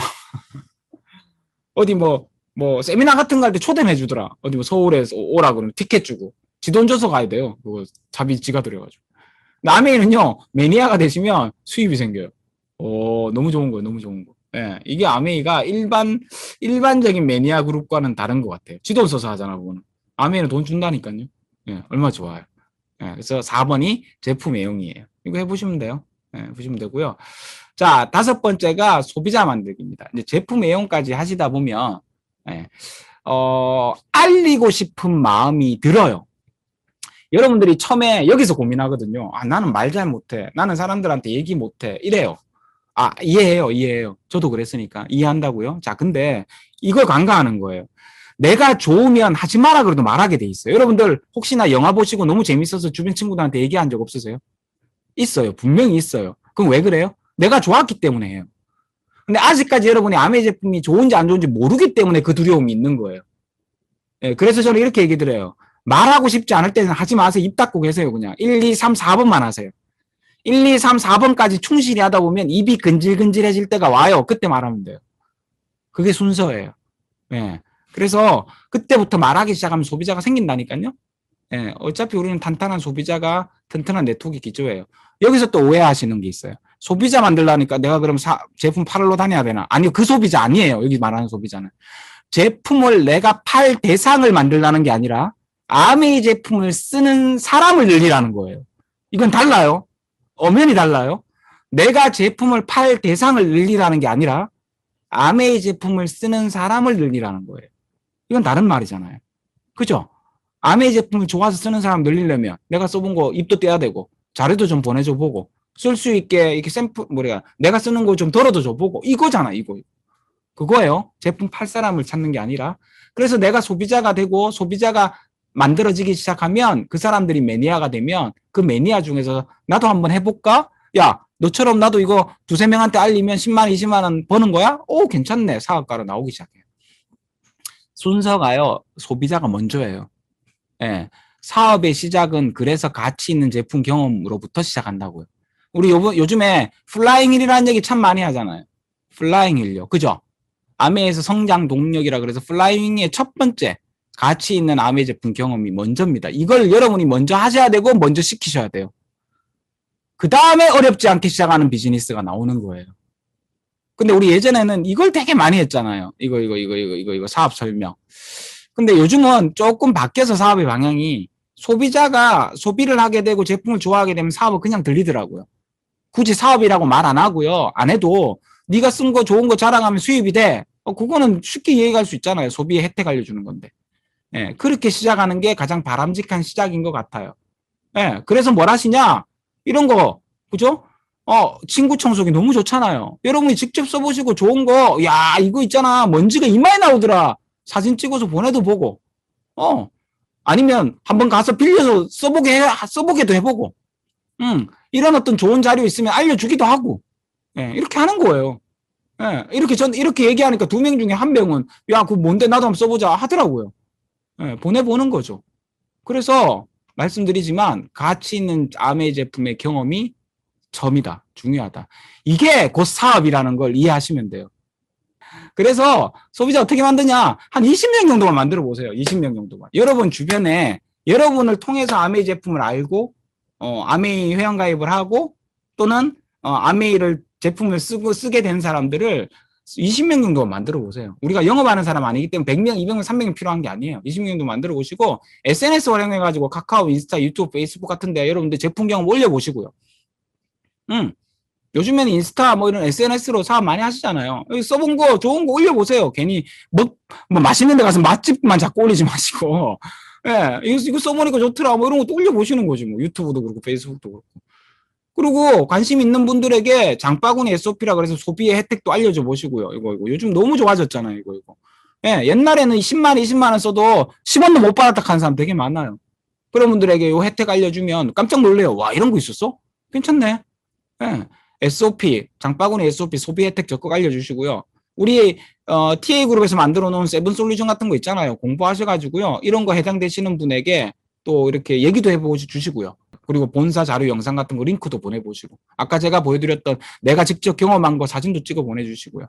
어디 뭐 세미나 같은 거 할 때 초대는 해주더라. 어디 뭐 서울에서 오라 그러면 티켓 주고 지 돈 줘서 가야 돼요. 그거 자비 지가 들여가지고. 아메이는요 매니아가 되시면 수입이 생겨요. 오, 너무 좋은 거예요. 너무 좋은 거. 예, 이게 아메이가 일반적인 매니아 그룹과는 다른 것 같아요. 지도 써서 하잖아, 그거는. 아메이는 돈 준다니까요. 예, 얼마 좋아요. 예, 그래서 4번이 제품 애용이에요. 이거 해보시면 돼요. 예, 보시면 되고요. 자, 5번째가 소비자 만들기입니다. 이제 제품 애용까지 하시다 보면, 예, 알리고 싶은 마음이 들어요. 여러분들이 처음에 여기서 고민하거든요. 아, 나는 말 잘 못해. 나는 사람들한테 얘기 못해. 이래요. 아, 이해해요. 저도 그랬으니까. 이해한다고요? 자, 근데 이걸 간과하는 거예요. 내가 좋으면 하지 마라 그래도 말하게 돼 있어요. 여러분들 혹시나 영화 보시고 너무 재밌어서 주변 친구들한테 얘기한 적 없으세요? 있어요. 분명히 있어요. 그럼 왜 그래요? 내가 좋았기 때문에 해요. 근데 아직까지 여러분이 아메 제품이 좋은지 안 좋은지 모르기 때문에 그 두려움이 있는 거예요. 예, 그래서 저는 이렇게 얘기 드려요. 말하고 싶지 않을 때는 하지 마세요. 입 닫고 계세요. 그냥 1, 2, 3, 4번만 하세요. 1, 2, 3, 4번까지 충실히 하다 보면 입이 근질근질해질 때가 와요. 그때 말하면 돼요. 그게 순서예요. 예. 그래서 그때부터 말하기 시작하면 소비자가 생긴다니까요. 예. 어차피 우리는 탄탄한 소비자가 튼튼한 네트워크 기초예요. 여기서 또 오해하시는 게 있어요. 소비자 만들라니까 내가 그럼 제품 팔러 다녀야 되나? 아니요. 그 소비자 아니에요. 여기 말하는 소비자는. 제품을 내가 팔 대상을 만들라는 게 아니라 아메이 제품을 쓰는 사람을 늘리라는 거예요. 이건 달라요. 엄연히 달라요. 내가 제품을 팔 대상을 늘리라는 게 아니라 아메이 제품을 쓰는 사람을 늘리라는 거예요. 이건 다른 말이잖아요. 그죠? 아메이 제품을 좋아서 쓰는 사람 늘리려면 내가 써본 거 입도 떼야 되고 자료도 좀 보내줘 보고 쓸 수 있게 이렇게 샘플 내가 쓰는 거 좀 덜어도 줘 보고 이거잖아. 이거. 그거예요. 제품 팔 사람을 찾는 게 아니라. 그래서 내가 소비자가 되고 소비자가 만들어지기 시작하면 그 사람들이 매니아가 되면 그 매니아 중에서 나도 한번 해볼까? 야, 너처럼 나도 이거 두세 명한테 알리면 10만, 20만 원 버는 거야? 오, 괜찮네. 사업가로 나오기 시작해요. 순서가요. 소비자가 먼저예요. 예. 사업의 시작은 그래서 가치 있는 제품 경험으로부터 시작한다고요. 우리 요즘에 플라잉 힐이라는 얘기 참 많이 하잖아요. 플라잉 힐요. 그죠? 아메에서 성장 동력이라 그래서 플라잉의 첫 번째 가치 있는 아메 제품 경험이 먼저입니다. 이걸 여러분이 먼저 하셔야 되고 먼저 시키셔야 돼요. 그 다음에 어렵지 않게 시작하는 비즈니스가 나오는 거예요. 근데 우리 예전에는 이걸 되게 많이 했잖아요. 이거 사업 설명. 근데 요즘은 조금 바뀌어서 사업의 방향이 소비자가 소비를 하게 되고 제품을 좋아하게 되면 사업은 그냥 들리더라고요. 굳이 사업이라고 말 안 하고요. 안 해도 네가 쓴 거 좋은 거 자랑하면 수입이 돼. 그거는 쉽게 이해할 수 있잖아요. 소비의 혜택 알려주는 건데. 예, 그렇게 시작하는 게 가장 바람직한 시작인 것 같아요. 예, 그래서 뭘 하시냐? 이런 거, 그죠? 친구 청소기 너무 좋잖아요. 여러분이 직접 써보시고 좋은 거, 야, 이거 있잖아. 먼지가 이마에 나오더라. 사진 찍어서 보내도 보고, 아니면 한번 가서 빌려서 써보게도 해보고, 이런 어떤 좋은 자료 있으면 알려주기도 하고, 예, 이렇게 하는 거예요. 예, 이렇게 얘기하니까 2명 중에 1명은, 야, 그거 뭔데 나도 한번 써보자 하더라고요. 예, 보내보는 거죠. 그래서 말씀드리지만 가치 있는 아메 제품의 경험이 점이다. 중요하다. 이게 곧 사업이라는 걸 이해하시면 돼요. 그래서 소비자 어떻게 만드냐? 한 20명 정도만 만들어 보세요. 20명 정도만. 여러분 주변에 여러분을 통해서 아메이 제품을 알고 아메이 회원가입을 하고 또는 아메이를 제품을 쓰게 된 사람들을 20명 정도 만들어 보세요. 우리가 영업하는 사람 아니기 때문에 100명, 200명, 300명 필요한 게 아니에요. 20명 정도 만들어 보시고 SNS 활용해가지고 카카오, 인스타, 유튜브, 페이스북 같은데 여러분들 제품 경험 올려보시고요. 요즘에는 인스타 뭐 이런 SNS로 사업 많이 하시잖아요. 여기 써본 거 좋은 거 올려보세요. 괜히 뭐 맛있는 데 가서 맛집만 자꾸 올리지 마시고 예, 이거 써보니까 좋더라 뭐 이런 것도 올려보시는 거지 뭐 유튜브도 그렇고 페이스북도 그렇고. 그리고 관심 있는 분들에게 장바구니 SOP라 그래서 소비의 혜택도 알려줘 보시고요. 이거 요즘 너무 좋아졌잖아요. 이거. 예, 옛날에는 10만 원, 20만 원 써도 10원도 못 받았다 하는 사람 되게 많아요. 그런 분들에게 이 혜택 알려주면 깜짝 놀래요. 와, 이런 거 있었어? 괜찮네. 예. SOP, 장바구니 SOP 소비 혜택 적극 알려주시고요. 우리 TA그룹에서 만들어 놓은 세븐 솔루션 같은 거 있잖아요. 공부하셔가지고요. 이런 거 해당되시는 분에게 또 이렇게 얘기도 해보고 주시고요. 그리고 본사 자료 영상 같은 거 링크도 보내보시고 아까 제가 보여드렸던 내가 직접 경험한 거 사진도 찍어 보내주시고요.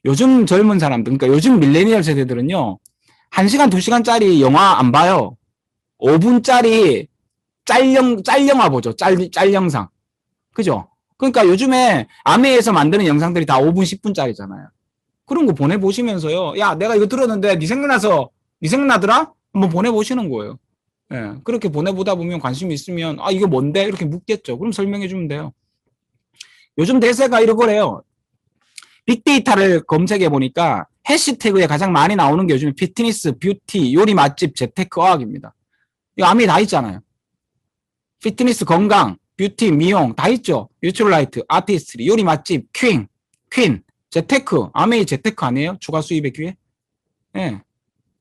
요즘 젊은 사람들, 그러니까 요즘 밀레니얼 세대들은요. 1시간, 2시간짜리 영화 안 봐요. 5분짜리 짤영화 보죠. 짤 영상. 그죠? 그러니까 요즘에 아메에서 만드는 영상들이 다 5분, 10분짜리잖아요. 그런 거 보내보시면서요. 야, 내가 이거 들었는데 네 생각나더라? 한번 보내보시는 거예요. 예, 그렇게 보내보다 보면 관심이 있으면 아, 이거 뭔데? 이렇게 묻겠죠. 그럼 설명해 주면 돼요. 요즘 대세가 이러거래요. 빅데이터를 검색해 보니까 해시태그에 가장 많이 나오는 게 요즘 피트니스, 뷰티, 요리 맛집, 재테크, 어학입니다. 이거 아메에 다 있잖아요. 피트니스, 건강, 뷰티, 미용 다 있죠. 유출라이트, 아티스트리, 요리 맛집, 퀸, 재테크, 아메이 재테크 아니에요? 추가 수입의 기회? 예.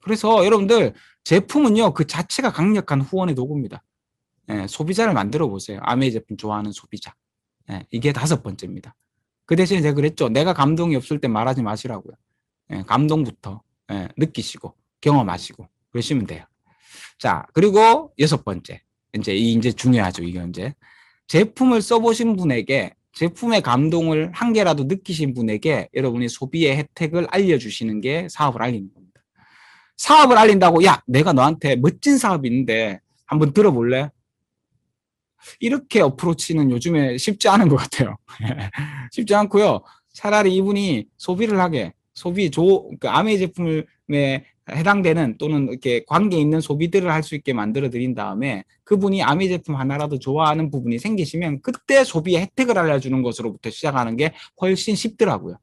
그래서 여러분들 제품은요 그 자체가 강력한 후원의 도구입니다. 예, 소비자를 만들어 보세요. 아메이 제품 좋아하는 소비자. 예, 이게 5번째입니다. 그 대신에 제가 그랬죠. 내가 감동이 없을 때 말하지 마시라고요. 예, 감동부터 느끼시고 경험하시고 그러시면 돼요. 자, 그리고 6번째. 이제 중요하죠. 이게 이제 제품을 써보신 분에게 제품의 감동을 한 개라도 느끼신 분에게 여러분이 소비의 혜택을 알려주시는 게 사업을 알리는 겁니다. 사업을 알린다고 야, 내가 너한테 멋진 사업이 있는데 한번 들어볼래? 이렇게 어프로치는 요즘에 쉽지 않은 것 같아요. 쉽지 않고요. 차라리 이분이 소비를 하게 그러니까 아메이 제품에 해당되는 또는 이렇게 관계 있는 소비들을 할 수 있게 만들어 드린 다음에 그분이 아메이 제품 하나라도 좋아하는 부분이 생기시면 그때 소비의 혜택을 알려주는 것으로부터 시작하는 게 훨씬 쉽더라고요.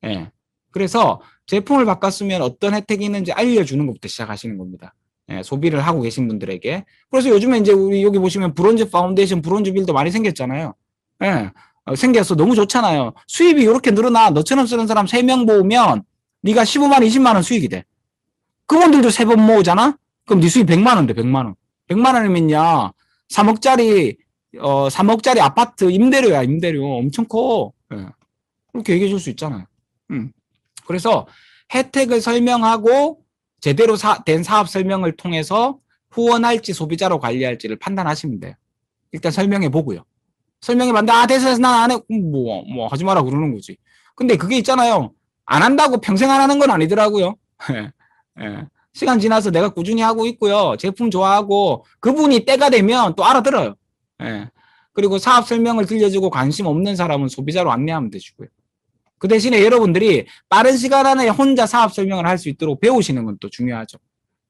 예. 그래서 제품을 바꿨으면 어떤 혜택이 있는지 알려주는 것부터 시작하시는 겁니다. 예, 소비를 하고 계신 분들에게. 그래서 요즘에 이제 우리 여기 보시면 브론즈 파운데이션, 브론즈 빌도 많이 생겼잖아요. 예. 생겨서 너무 좋잖아요. 수입이 이렇게 늘어나. 너처럼 쓰는 사람 3명 모으면 네가 15만 원, 20만 원 수익이 돼. 그분들도 3번 모으잖아? 그럼 네 수익 100만 원 돼, 100만 원. 100만 원이면야 3억짜리 아파트 임대료야, 임대료. 엄청 커. 예. 그렇게 얘기해 줄 수 있잖아요. 그래서 혜택을 설명하고 제대로 된 사업 설명을 통해서 후원할지 소비자로 관리할지를 판단하시면 돼요. 일단 설명해 보고요. 설명해 봤는데, 됐어, 난 안 해. 뭐 하지 마라 그러는 거지. 근데 그게 있잖아요. 안 한다고 평생 안 하는 건 아니더라고요. 예. 시간 지나서 내가 꾸준히 하고 있고요. 제품 좋아하고 그분이 때가 되면 또 알아들어요. 예. 그리고 사업 설명을 들려주고 관심 없는 사람은 소비자로 안내하면 되시고요. 그 대신에 여러분들이 빠른 시간 안에 혼자 사업 설명을 할 수 있도록 배우시는 건 또 중요하죠.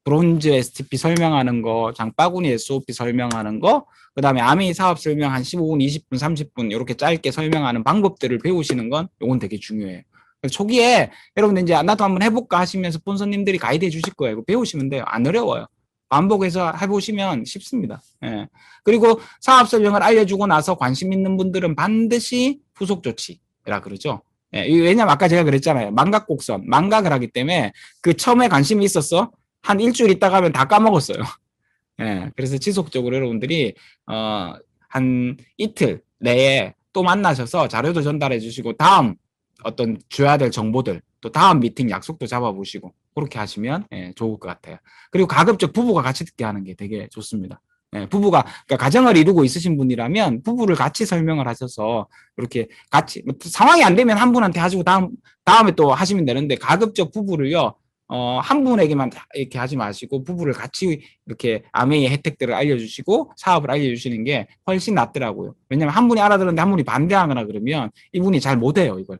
브론즈 STP 설명하는 거, 장바구니 SOP 설명하는 거, 그 다음에 아메이 사업 설명 한 15분, 20분, 30분 이렇게 짧게 설명하는 방법들을 배우시는 건 이건 되게 중요해요. 초기에 여러분들 이제 나도 한번 해볼까 하시면서 스폰서님들이 가이드 해주실 거예요. 배우시면 돼요. 안 어려워요. 반복해서 해보시면 쉽습니다. 예. 그리고 사업 설명을 알려주고 나서 관심 있는 분들은 반드시 후속 조치라 그러죠. 예. 왜냐면 아까 제가 그랬잖아요. 망각곡선, 망각을 하기 때문에 그 처음에 관심이 있었어. 한 일주일 있다가 하면 다 까먹었어요. 예. 그래서 지속적으로 여러분들이 한 이틀 내에 또 만나셔서 자료도 전달해 주시고 다음 어떤 줘야 될 정보들 또 다음 미팅 약속도 잡아보시고 그렇게 하시면 예, 좋을 것 같아요. 그리고 가급적 부부가 같이 듣게 하는 게 되게 좋습니다. 예, 부부가 그러니까 가정을 이루고 있으신 분이라면 부부를 같이 설명을 하셔서 이렇게 같이 상황이 안 되면 한 분한테 하시고 다음에 또 하시면 되는데 가급적 부부를요 한 분에게만 이렇게 하지 마시고 부부를 같이 이렇게 아메이의 혜택들을 알려주시고 사업을 알려주시는 게 훨씬 낫더라고요. 왜냐하면 한 분이 알아들었는데 한 분이 반대하거나 그러면 이분이 잘 못해요 이걸.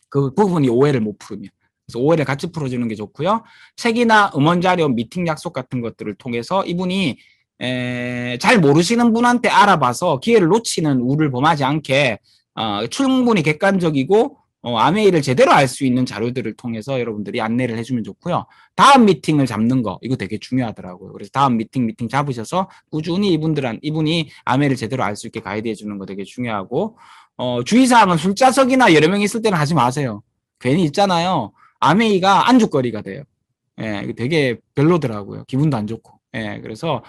그 부분이 오해를 못 풀으면. 그래서 오해를 같이 풀어주는 게 좋고요. 책이나 음원 자료, 미팅 약속 같은 것들을 통해서 이분이 잘 모르시는 분한테 알아봐서 기회를 놓치는 우를 범하지 않게 충분히 객관적이고 아메이를 제대로 알 수 있는 자료들을 통해서 여러분들이 안내를 해주면 좋고요. 다음 미팅을 잡는 거 이거 되게 중요하더라고요. 그래서 다음 미팅 잡으셔서 꾸준히 이분이 아메이를 제대로 알 수 있게 가이드 해주는 거 되게 중요하고 주의사항은 술자석이나 여러 명 있을 때는 하지 마세요. 괜히 있잖아요. 아메이가 안주거리가 돼요. 예, 이거 되게 별로더라고요. 기분도 안 좋고. 예, 그래서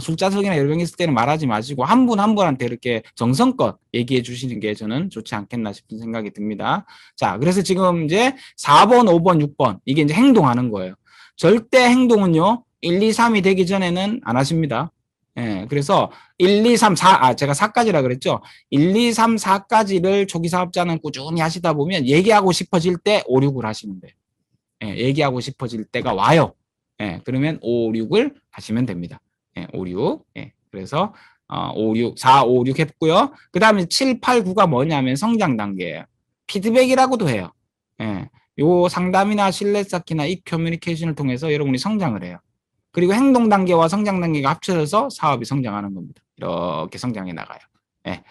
술자석이나 여러 명 있을 때는 말하지 마시고 한 분 한 분한테 이렇게 정성껏 얘기해 주시는 게 저는 좋지 않겠나 싶은 생각이 듭니다. 자, 그래서 지금 이제 4번, 5번, 6번 이게 이제 행동하는 거예요. 절대 행동은요. 1, 2, 3이 되기 전에는 안 하십니다. 예, 그래서 1, 2, 3, 4, 제가 4까지라 그랬죠. 1, 2, 3, 4까지를 초기 사업자는 꾸준히 하시다 보면 얘기하고 싶어질 때 5, 6을 하시면 돼요. 예, 얘기하고 싶어질 때가 와요. 예, 그러면 5, 6을 하시면 됩니다. 예, 5, 6. 예, 그래서 5, 6, 4, 5, 6 했고요. 그 다음에 7, 8, 9가 뭐냐면 성장 단계예요. 피드백이라고도 해요. 예, 요 상담이나 신뢰 쌓기나 이 커뮤니케이션을 통해서 여러분이 성장을 해요. 그리고 행동 단계와 성장 단계가 합쳐져서 사업이 성장하는 겁니다. 이렇게 성장해 나가요. 예.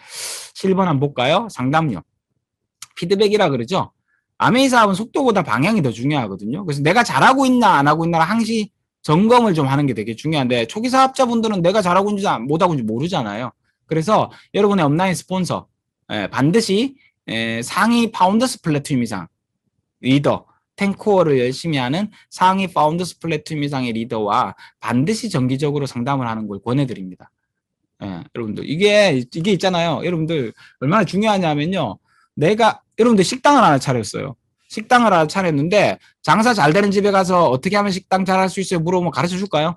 7번 한번 볼까요? 상담료. 피드백이라 그러죠. 아메이 사업은 속도보다 방향이 더 중요하거든요. 그래서 내가 잘하고 있나 안 하고 있나를 항시 점검을 좀 하는 게 되게 중요한데 초기 사업자분들은 내가 잘하고 있는지 못하고 있는지 모르잖아요. 그래서 여러분의 업라인 스폰서 반드시 상위 파운더스 플래트폼 이상 리더 탱코어를 열심히 하는 상위 파운더스 플래트폼 이상의 리더와 반드시 정기적으로 상담을 하는 걸 권해드립니다. 예, 여러분들 이게 있잖아요. 여러분들 얼마나 중요하냐면요. 여러분들 식당을 하나 차렸어요. 식당을 하나 차렸는데 장사 잘 되는 집에 가서 어떻게 하면 식당 잘 할 수 있어요? 물어보면 가르쳐 줄까요?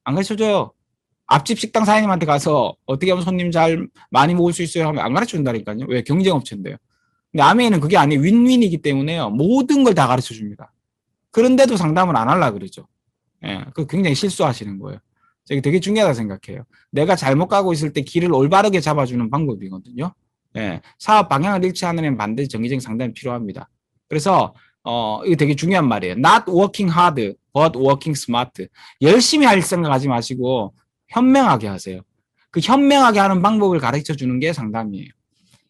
안 가르쳐 줘요. 앞집 식당 사장님한테 가서 어떻게 하면 손님 잘 많이 먹을 수 있어요? 하면 안 가르쳐 준다니까요. 왜? 경쟁업체인데요. 근데 아메이는 그게 아니에요. 윈윈이기 때문에요. 모든 걸 다 가르쳐 줍니다. 그런데도 상담을 안 하려고 그러죠. 예, 그 굉장히 실수하시는 거예요. 이게 되게 중요하다 생각해요. 내가 잘못 가고 있을 때 길을 올바르게 잡아주는 방법이거든요. 예, 사업 방향을 잃지 않으면 반드시 정기적인 상담이 필요합니다. 그래서 이거 되게 중요한 말이에요. Not working hard, but working smart. 열심히 할 생각하지 마시고 현명하게 하세요. 그 현명하게 하는 방법을 가르쳐 주는 게 상담이에요.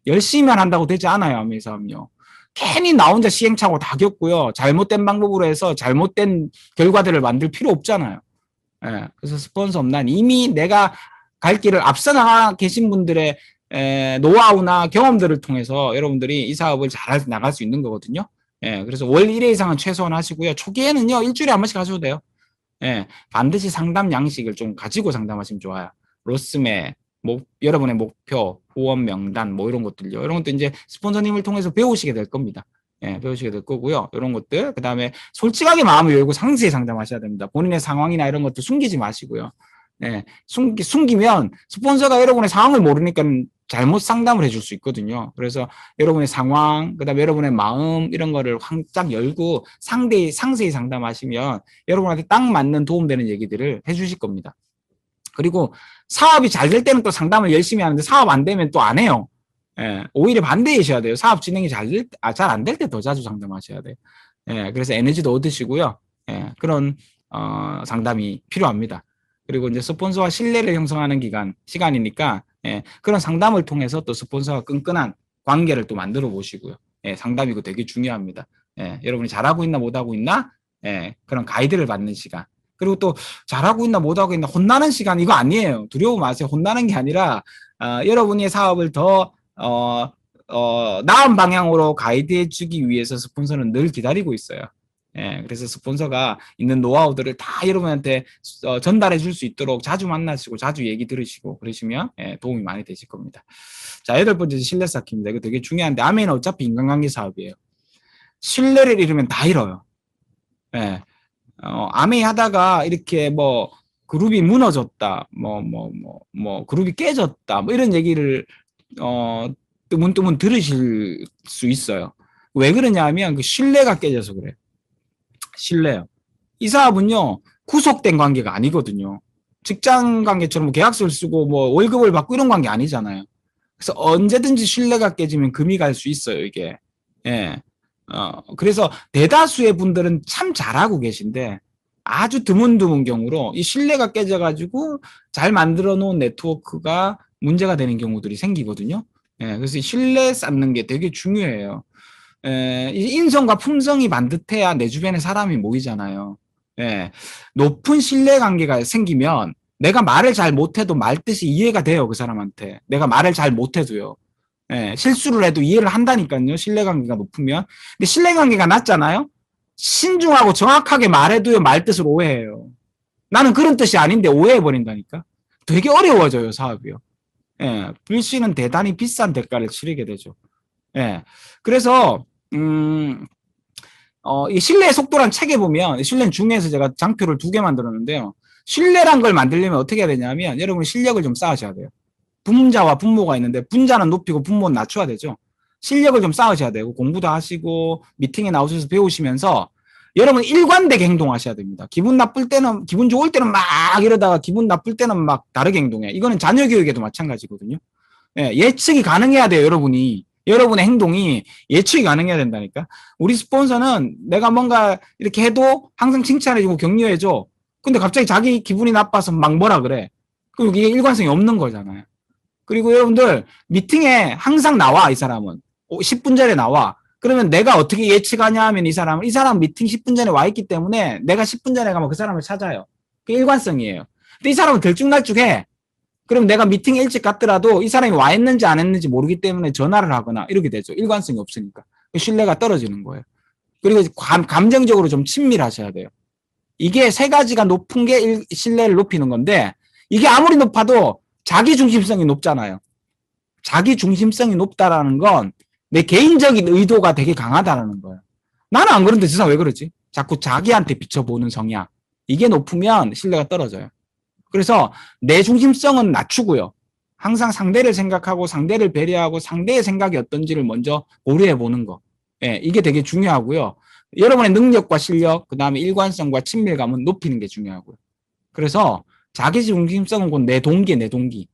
열심히만 한다고 되지 않아요, 아메이 사업은요. 괜히 나 혼자 시행착오 다 겪고요. 잘못된 방법으로 해서 잘못된 결과들을 만들 필요 없잖아요. 예, 그래서 스폰서 업난 이미 내가 갈 길을 앞서 나가 계신 분들의 노하우나 경험들을 통해서 여러분들이 이 사업을 잘 나갈 수 있는 거거든요. 예, 그래서 월 1회 이상은 최소한 하시고요. 초기에는요, 일주일에 한 번씩 하셔도 돼요. 예, 반드시 상담 양식을 좀 가지고 상담하시면 좋아요. 로스매, 여러분의 목표, 후원 명단, 뭐 이런 것들요. 이런 것도 이제 스폰서님을 통해서 배우시게 될 겁니다. 예, 배우시게 될 거고요. 이런 것들. 그 다음에 솔직하게 마음을 열고 상세히 상담하셔야 됩니다. 본인의 상황이나 이런 것도 숨기지 마시고요. 예, 숨기면 스폰서가 여러분의 상황을 모르니까 잘못 상담을 해줄 수 있거든요. 그래서 여러분의 상황, 그다음에 여러분의 마음 이런 거를 활짝 열고 상세히 상담하시면 여러분한테 딱 맞는 도움되는 얘기들을 해주실 겁니다. 그리고 사업이 잘 될 때는 또 상담을 열심히 하는데 사업 안 되면 또 안 해요. 예, 오히려 반대이셔야 돼요. 사업 진행이 잘 안 될 때 더 자주 상담하셔야 돼요. 예, 그래서 에너지도 얻으시고요. 예, 그런 상담이 필요합니다. 그리고 이제 스폰서와 신뢰를 형성하는 시간이니까 예, 그런 상담을 통해서 또 스폰서와 끈끈한 관계를 또 만들어 보시고요. 예, 상담이 그 되게 중요합니다. 예, 여러분이 잘하고 있나 못하고 있나 예, 그런 가이드를 받는 시간. 그리고 또 잘하고 있나 못하고 있나 혼나는 시간 이거 아니에요. 두려워 마세요. 혼나는 게 아니라 여러분의 사업을 더 나은 방향으로 가이드해 주기 위해서 스폰서는 늘 기다리고 있어요. 예, 그래서 스폰서가 있는 노하우들을 다 여러분한테 전달해 줄 수 있도록 자주 만나시고 자주 얘기 들으시고 그러시면 예, 도움이 많이 되실 겁니다. 자, 8번째 신뢰 쌓기입니다. 이거 되게 중요한데 아메는 어차피 인간관계 사업이에요. 신뢰를 잃으면 다 잃어요. 예, 아메이 하다가 이렇게 뭐 그룹이 무너졌다, 그룹이 깨졌다, 뭐 이런 얘기를 뜨문뜨문 들으실 수 있어요. 왜 그러냐면 그 신뢰가 깨져서 그래요. 신뢰요. 이 사업은요 구속된 관계가 아니거든요. 직장 관계처럼 계약서를 쓰고 뭐 월급을 받고 이런 관계 아니잖아요. 그래서 언제든지 신뢰가 깨지면 금이 갈 수 있어요, 이게. 예. 그래서 대다수의 분들은 참 잘하고 계신데 아주 드문드문 경우로 이 신뢰가 깨져가지고 잘 만들어 놓은 네트워크가 문제가 되는 경우들이 생기거든요. 예, 그래서 신뢰 쌓는 게 되게 중요해요. 인성과 품성이 반듯해야 내 주변에 사람이 모이잖아요. 예, 높은 신뢰 관계가 생기면 내가 말을 잘 못해도 말 뜻이 이해가 돼요, 그 사람한테. 내가 말을 잘 못해도요. 예, 실수를 해도 이해를 한다니까요. 신뢰관계가 높으면. 근데 신뢰관계가 낮잖아요. 신중하고 정확하게 말해도요. 말뜻을 오해해요. 나는 그런 뜻이 아닌데 오해해버린다니까. 되게 어려워져요. 사업이요. 예, 불씨는 대단히 비싼 대가를 치르게 되죠. 예, 그래서 이 신뢰의 속도란 책에 보면 신뢰는 중에서 제가 장표를 2개 만들었는데요. 신뢰란 걸 만들려면 어떻게 해야 되냐면 여러분이 실력을 좀 쌓으셔야 돼요. 분자와 분모가 있는데 분자는 높이고 분모는 낮춰야 되죠. 실력을 좀 쌓으셔야 되고 공부도 하시고 미팅에 나오셔서 배우시면서 여러분 일관되게 행동하셔야 됩니다. 기분 나쁠 때는 기분 좋을 때는 막 이러다가 기분 나쁠 때는 막 다르게 행동해. 이거는 자녀 교육에도 마찬가지거든요. 예, 예측이 가능해야 돼요, 여러분이. 여러분의 행동이 예측이 가능해야 된다니까. 우리 스폰서는 내가 뭔가 이렇게 해도 항상 칭찬해주고 격려해줘. 근데 갑자기 자기 기분이 나빠서 막 뭐라 그래. 그럼 이게 일관성이 없는 거잖아요. 그리고 여러분들 미팅에 항상 나와 이 사람은 10분 전에 나와. 그러면 내가 어떻게 예측하냐 하면 이 사람 미팅 10분 전에 와 있기 때문에 내가 10분 전에 가면 그 사람을 찾아요. 그게 일관성이에요. 근데 이 사람은 들쭉날쭉해. 그럼 내가 미팅 일찍 갔더라도 이 사람이 와 있는지 안 했는지 모르기 때문에 전화를 하거나 이렇게 되죠. 일관성이 없으니까. 신뢰가 떨어지는 거예요. 그리고 감정적으로 좀 친밀하셔야 돼요. 이게 3가지가 높은 게 신뢰를 높이는 건데 이게 아무리 높아도 자기 중심성이 높잖아요. 자기 중심성이 높다라는 건 내 개인적인 의도가 되게 강하다라는 거예요. 나는 안 그런데 저 사람 왜 그러지? 자꾸 자기한테 비춰보는 성향. 이게 높으면 신뢰가 떨어져요. 그래서 내 중심성은 낮추고요. 항상 상대를 생각하고 상대를 배려하고 상대의 생각이 어떤지를 먼저 고려해 보는 거. 예, 이게 되게 중요하고요. 여러분의 능력과 실력, 그 다음에 일관성과 친밀감은 높이는 게 중요하고요. 그래서 자기 중심성은 곧 내 동기.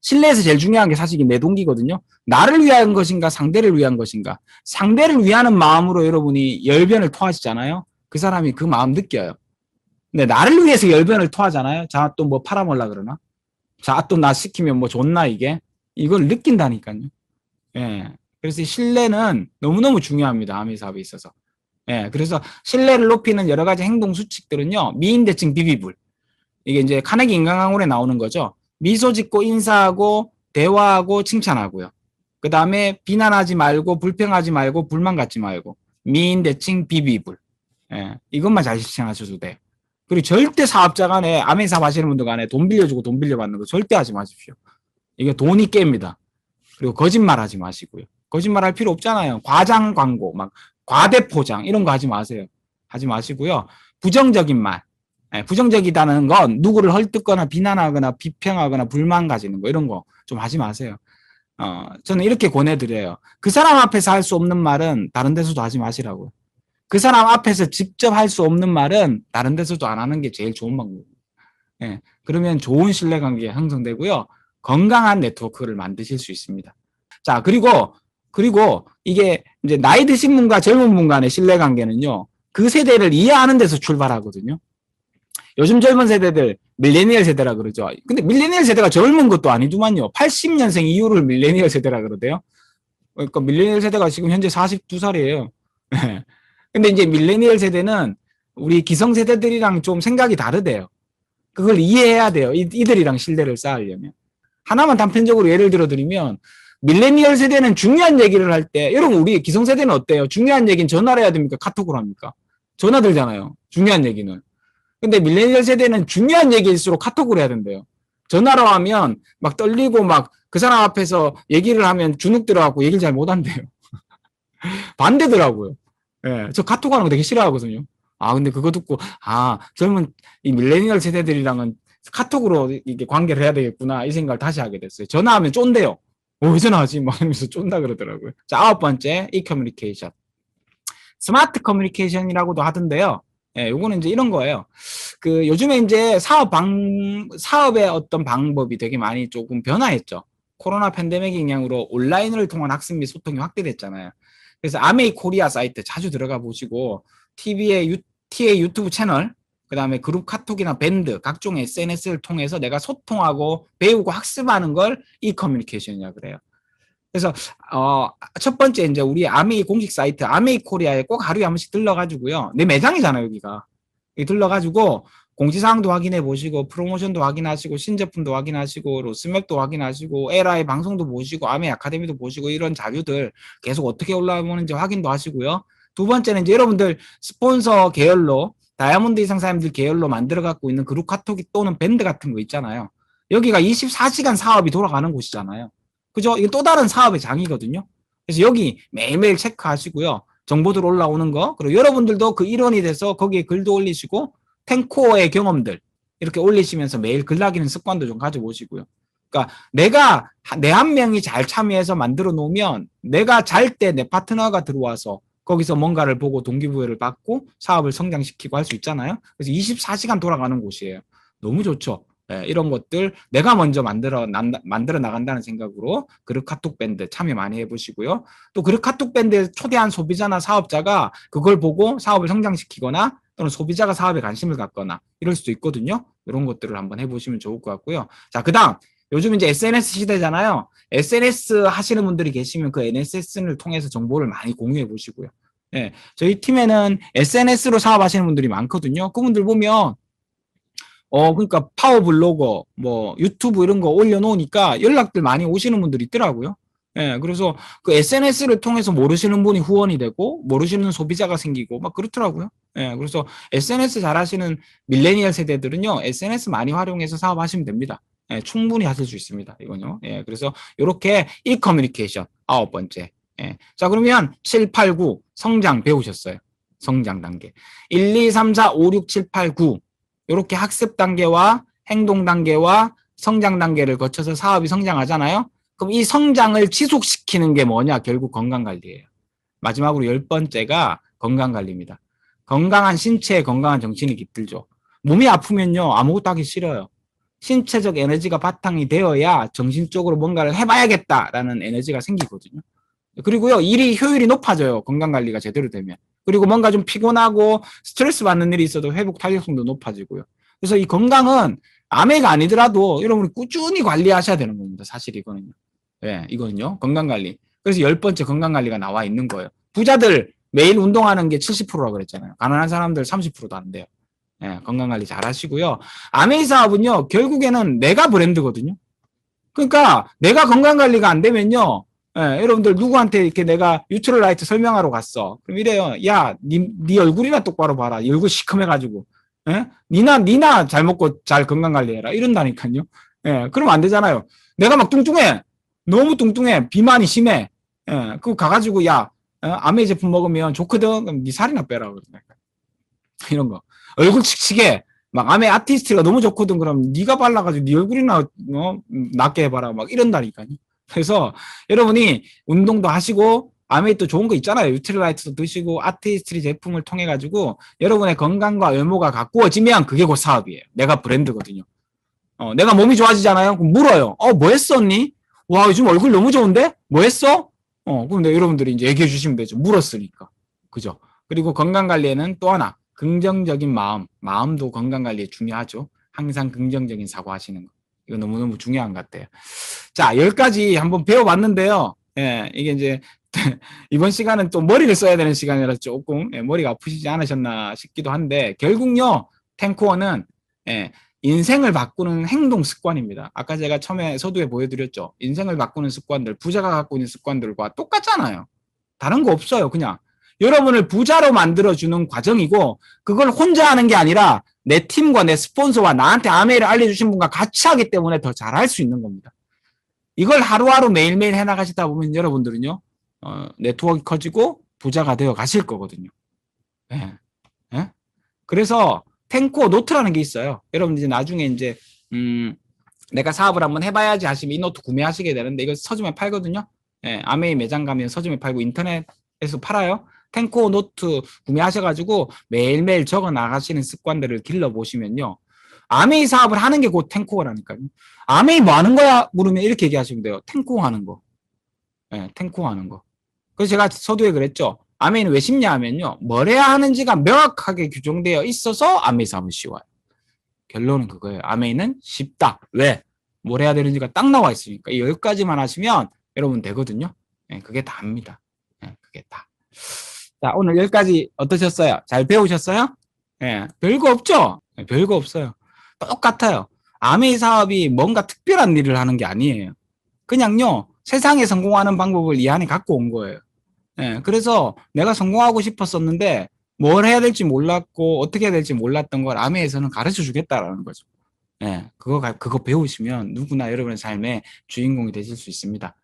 신뢰에서 제일 중요한 게 사실 내 동기거든요. 나를 위한 것인가, 상대를 위한 것인가. 상대를 위하는 마음으로 여러분이 열변을 토하시잖아요. 그 사람이 그 마음 느껴요. 근데 나를 위해서 열변을 토하잖아요. 자, 또 뭐 팔아먹으려 그러나? 자, 또 나 시키면 뭐 좋나, 이게? 이걸 느낀다니까요. 예. 그래서 신뢰는 너무너무 중요합니다. 아미 사업에 있어서. 예. 그래서 신뢰를 높이는 여러 가지 행동 수칙들은요, 미인대칭 비비불. 이게 이제 카네기 인간강론에 나오는 거죠. 미소 짓고 인사하고 대화하고 칭찬하고요. 그 다음에 비난하지 말고 불평하지 말고 불만 갖지 말고 미인대칭 비비불. 예, 이것만 잘 실천하셔도 돼요. 그리고 절대 사업자 간에 아멘 사업 하시는 분들 간에 돈 빌려주고 돈 빌려받는 거 절대 하지 마십시오. 이게 돈이 깹니다. 그리고 거짓말 하지 마시고요. 거짓말 할 필요 없잖아요. 과장 광고, 막 과대 포장 이런 거 하지 마세요. 하지 마시고요. 부정적인 말. 부정적이다는 건 누구를 헐뜯거나 비난하거나 비평하거나 불만 가지는 거 이런 거 좀 하지 마세요. 저는 이렇게 권해드려요. 그 사람 앞에서 할 수 없는 말은 다른 데서도 하지 마시라고요. 그 사람 앞에서 직접 할 수 없는 말은 다른 데서도 안 하는 게 제일 좋은 방법이에요. 예, 그러면 좋은 신뢰관계가 형성되고요. 건강한 네트워크를 만드실 수 있습니다. 자, 그리고 이게 이제 나이 드신 분과 젊은 분 간의 신뢰관계는요. 그 세대를 이해하는 데서 출발하거든요. 요즘 젊은 세대들 밀레니얼 세대라 그러죠. 근데 밀레니얼 세대가 젊은 것도 아니더만요. 80년생 이후를 밀레니얼 세대라 그러대요. 그러니까 밀레니얼 세대가 지금 현재 42살이에요. 근데 이제 밀레니얼 세대는 우리 기성세대들이랑 좀 생각이 다르대요. 그걸 이해해야 돼요. 이들이랑 신뢰를 쌓으려면. 하나만 단편적으로 예를 들어드리면 밀레니얼 세대는 중요한 얘기를 할 때 여러분 우리 기성세대는 어때요? 중요한 얘기는 전화를 해야 됩니까? 카톡으로 합니까? 전화 들잖아요. 중요한 얘기는. 근데 밀레니얼 세대는 중요한 얘기일수록 카톡으로 해야 된대요. 전화로 하면 막 떨리고 막 그 사람 앞에서 얘기를 하면 주눅 들어갖고 얘기를 잘 못한대요. 반대더라고요. 예, 저 카톡 하는 거 되게 싫어하거든요. 근데 그거 듣고, 젊은 이 밀레니얼 세대들이랑은 카톡으로 이게 관계를 해야 되겠구나, 이 생각을 다시 하게 됐어요. 전화하면 쫀대요. 왜 전화하지? 막 이러면서 쫀다 그러더라고요. 자, 9번째, 이 커뮤니케이션. 스마트 커뮤니케이션이라고도 하던데요. 예, 요거는 이제 이런 거예요. 그 요즘에 이제 사업의 어떤 방법이 되게 많이 조금 변화했죠. 코로나 팬데믹 영향으로 온라인을 통한 학습 및 소통이 확대됐잖아요. 그래서 아메이 코리아 사이트 자주 들어가 보시고 TA 유튜브 채널, 그다음에 그룹 카톡이나 밴드, 각종 SNS를 통해서 내가 소통하고 배우고 학습하는 걸 이 커뮤니케이션이라 그래요. 그래서 첫 번째 이제 우리 아메이 공식 사이트 아메이 코리아에 꼭 하루에 한 번씩 들러가지고요. 내 매장이잖아요, 여기가. 여기 들러가지고 공지사항도 확인해 보시고 프로모션도 확인하시고 신제품도 확인하시고 로스맵도 확인하시고 에라의 방송도 보시고 아메이 아카데미도 보시고 이런 자료들 계속 어떻게 올라오는지 확인도 하시고요. 두 번째는 이제 여러분들 스폰서 계열로 다이아몬드 이상사님들 계열로 만들어 갖고 있는 그룹 카톡 또는 밴드 같은 거 있잖아요. 여기가 24시간 사업이 돌아가는 곳이잖아요. 그죠? 이게 또 다른 사업의 장이거든요. 그래서 여기 매일매일 체크하시고요. 정보들 올라오는 거, 그리고 여러분들도 그 일원이 돼서 거기에 글도 올리시고 탱코어의 경험들 이렇게 올리시면서 매일 글 남기는 습관도 좀 가져보시고요. 그러니까 내 한 명이 잘 참여해서 만들어 놓으면 내가 잘 때 내 파트너가 들어와서 거기서 뭔가를 보고 동기부여를 받고 사업을 성장시키고 할 수 있잖아요. 그래서 24시간 돌아가는 곳이에요. 너무 좋죠. 네, 이런 것들 내가 먼저 만들어 나간다는 생각으로 그룹 카톡 밴드 참여 많이 해보시고요. 또 그룹 카톡 밴드에 초대한 소비자나 사업자가 그걸 보고 사업을 성장시키거나 또는 소비자가 사업에 관심을 갖거나 이럴 수도 있거든요. 이런 것들을 한번 해보시면 좋을 것 같고요. 자, 그다음 요즘 이제 SNS 시대잖아요. SNS 하시는 분들이 계시면 그 NSS를 통해서 정보를 많이 공유해 보시고요. 네, 저희 팀에는 SNS로 사업하시는 분들이 많거든요. 그분들 보면 그러니까 파워블로거, 뭐 유튜브 이런 거 올려놓으니까 연락들 많이 오시는 분들이 있더라고요. 예, 그래서 그 SNS를 통해서 모르시는 분이 후원이 되고 모르시는 소비자가 생기고 막 그렇더라고요. 예, 그래서 SNS 잘하시는 밀레니얼 세대들은요, SNS 많이 활용해서 사업하시면 됩니다. 예, 충분히 하실 수 있습니다. 이건요. 예, 그래서 이렇게 이 커뮤니케이션 9번째. 예, 자, 그러면 7, 8, 9 성장 배우셨어요. 성장 단계. 1, 2, 3, 4, 5, 6, 7, 8, 9 이렇게 학습 단계와 행동 단계와 성장 단계를 거쳐서 사업이 성장하잖아요. 그럼 이 성장을 지속시키는 게 뭐냐? 결국 건강관리예요. 마지막으로 10번째가 건강관리입니다. 건강한 신체에 건강한 정신이 깃들죠. 몸이 아프면요, 아무것도 하기 싫어요. 신체적 에너지가 바탕이 되어야 정신적으로 뭔가를 해봐야겠다라는 에너지가 생기거든요. 그리고요, 일이 효율이 높아져요. 건강관리가 제대로 되면. 그리고 뭔가 좀 피곤하고 스트레스 받는 일이 있어도 회복 탄력성도 높아지고요. 그래서 이 건강은 아메가 아니더라도 여러분이 꾸준히 관리하셔야 되는 겁니다. 사실 이거는요. 예, 이거는요. 건강관리. 그래서 10번째 건강관리가 나와 있는 거예요. 부자들 매일 운동하는 게 70%라고 그랬잖아요. 가난한 사람들 30%도 안 돼요. 예, 건강관리 잘 하시고요. 아메이 사업은요, 결국에는 내가 브랜드거든요. 그러니까 내가 건강관리가 안 되면요, 예, 여러분들 누구한테 이렇게 내가 뉴트럴라이트 설명하러 갔어. 그럼 이래요. 야, 네 얼굴이나 똑바로 봐라. 얼굴 시커매가지고. 예? 니나 잘 먹고 잘 건강관리해라. 이런다니까요. 예, 그러면 안 되잖아요. 내가 막 뚱뚱해. 너무 뚱뚱해. 비만이 심해. 예, 그거 가가지고 야, 아메 제품 먹으면 좋거든. 그럼 네 살이나 빼라. 그러니까. 이런 거. 얼굴 칙칙해. 막 아메 아티스트가 너무 좋거든. 그럼 네가 발라가지고 네 얼굴이나 낫게 해봐라. 막 이런다니까요. 그래서 여러분이 운동도 하시고 아메 또 좋은 거 있잖아요. 유틸라이트도 드시고 아티스트리 제품을 통해 가지고 여러분의 건강과 외모가 가꾸어지면 그게 곧 사업이에요. 내가 브랜드거든요. 내가 몸이 좋아지잖아요. 그럼 물어요. 뭐 했어, 언니? 와, 요즘 얼굴 너무 좋은데? 뭐 했어? 그럼 여러분들이 이제 얘기해 주시면 되죠. 물었으니까. 그죠? 그리고 건강 관리에는 또 하나, 긍정적인 마음도 건강 관리에 중요하죠. 항상 긍정적인 사고 하시는 거. 이거 너무너무 중요한 것 같아요. 자, 10가지 한번 배워봤는데요. 예, 이게 이제, 이번 시간은 또 머리를 써야 되는 시간이라 조금, 머리가 아프시지 않으셨나 싶기도 한데, 결국요, 탱코어는, 예, 인생을 바꾸는 행동 습관입니다. 아까 제가 처음에 서두에 보여드렸죠. 인생을 바꾸는 습관들, 부자가 갖고 있는 습관들과 똑같잖아요. 다른 거 없어요. 그냥 여러분을 부자로 만들어주는 과정이고 그걸 혼자 하는 게 아니라 내 팀과 내 스폰서와 나한테 아메이를 알려주신 분과 같이 하기 때문에 더 잘할 수 있는 겁니다. 이걸 하루하루 매일매일 해나가시다 보면 여러분들은요. 네트워크 커지고 부자가 되어 가실 거거든요. 네. 네? 그래서 탱코 노트라는 게 있어요. 여러분 이제 나중에 이제 내가 사업을 한번 해봐야지 하시면 이 노트 구매하시게 되는데 이거 서점에 팔거든요. 예, 아메이 매장 가면 서점에 팔고 인터넷에서 팔아요. 탱코 노트 구매하셔가지고 매일매일 적어 나가시는 습관들을 길러보시면요. 아메이 사업을 하는 게 곧 탱코어라니까요. 아메이 뭐 하는 거야? 물으면 이렇게 얘기하시면 돼요. 탱코 하는 거. 예, 탱코 하는 거. 그래서 제가 서두에 그랬죠. 아메이는 왜 쉽냐 하면요. 뭘 해야 하는지가 명확하게 규정되어 있어서 아메이 사업은 쉬워요. 결론은 그거예요. 아메이는 쉽다. 왜? 뭘 해야 되는지가 딱 나와 있으니까. 이 10가지만 하시면 여러분 되거든요. 네, 그게 다입니다. 네, 그게 다. 자, 오늘 10가지 어떠셨어요? 잘 배우셨어요? 네, 별거 없죠? 네, 별거 없어요. 똑같아요. 아메이 사업이 뭔가 특별한 일을 하는 게 아니에요. 그냥요, 세상에 성공하는 방법을 이 안에 갖고 온 거예요. 네, 그래서 내가 성공하고 싶었었는데 뭘 해야 될지 몰랐고 어떻게 해야 될지 몰랐던 걸 아메이에서는 가르쳐 주겠다라는 거죠. 예, 그거 배우시면 누구나 여러분의 삶의 주인공이 되실 수 있습니다.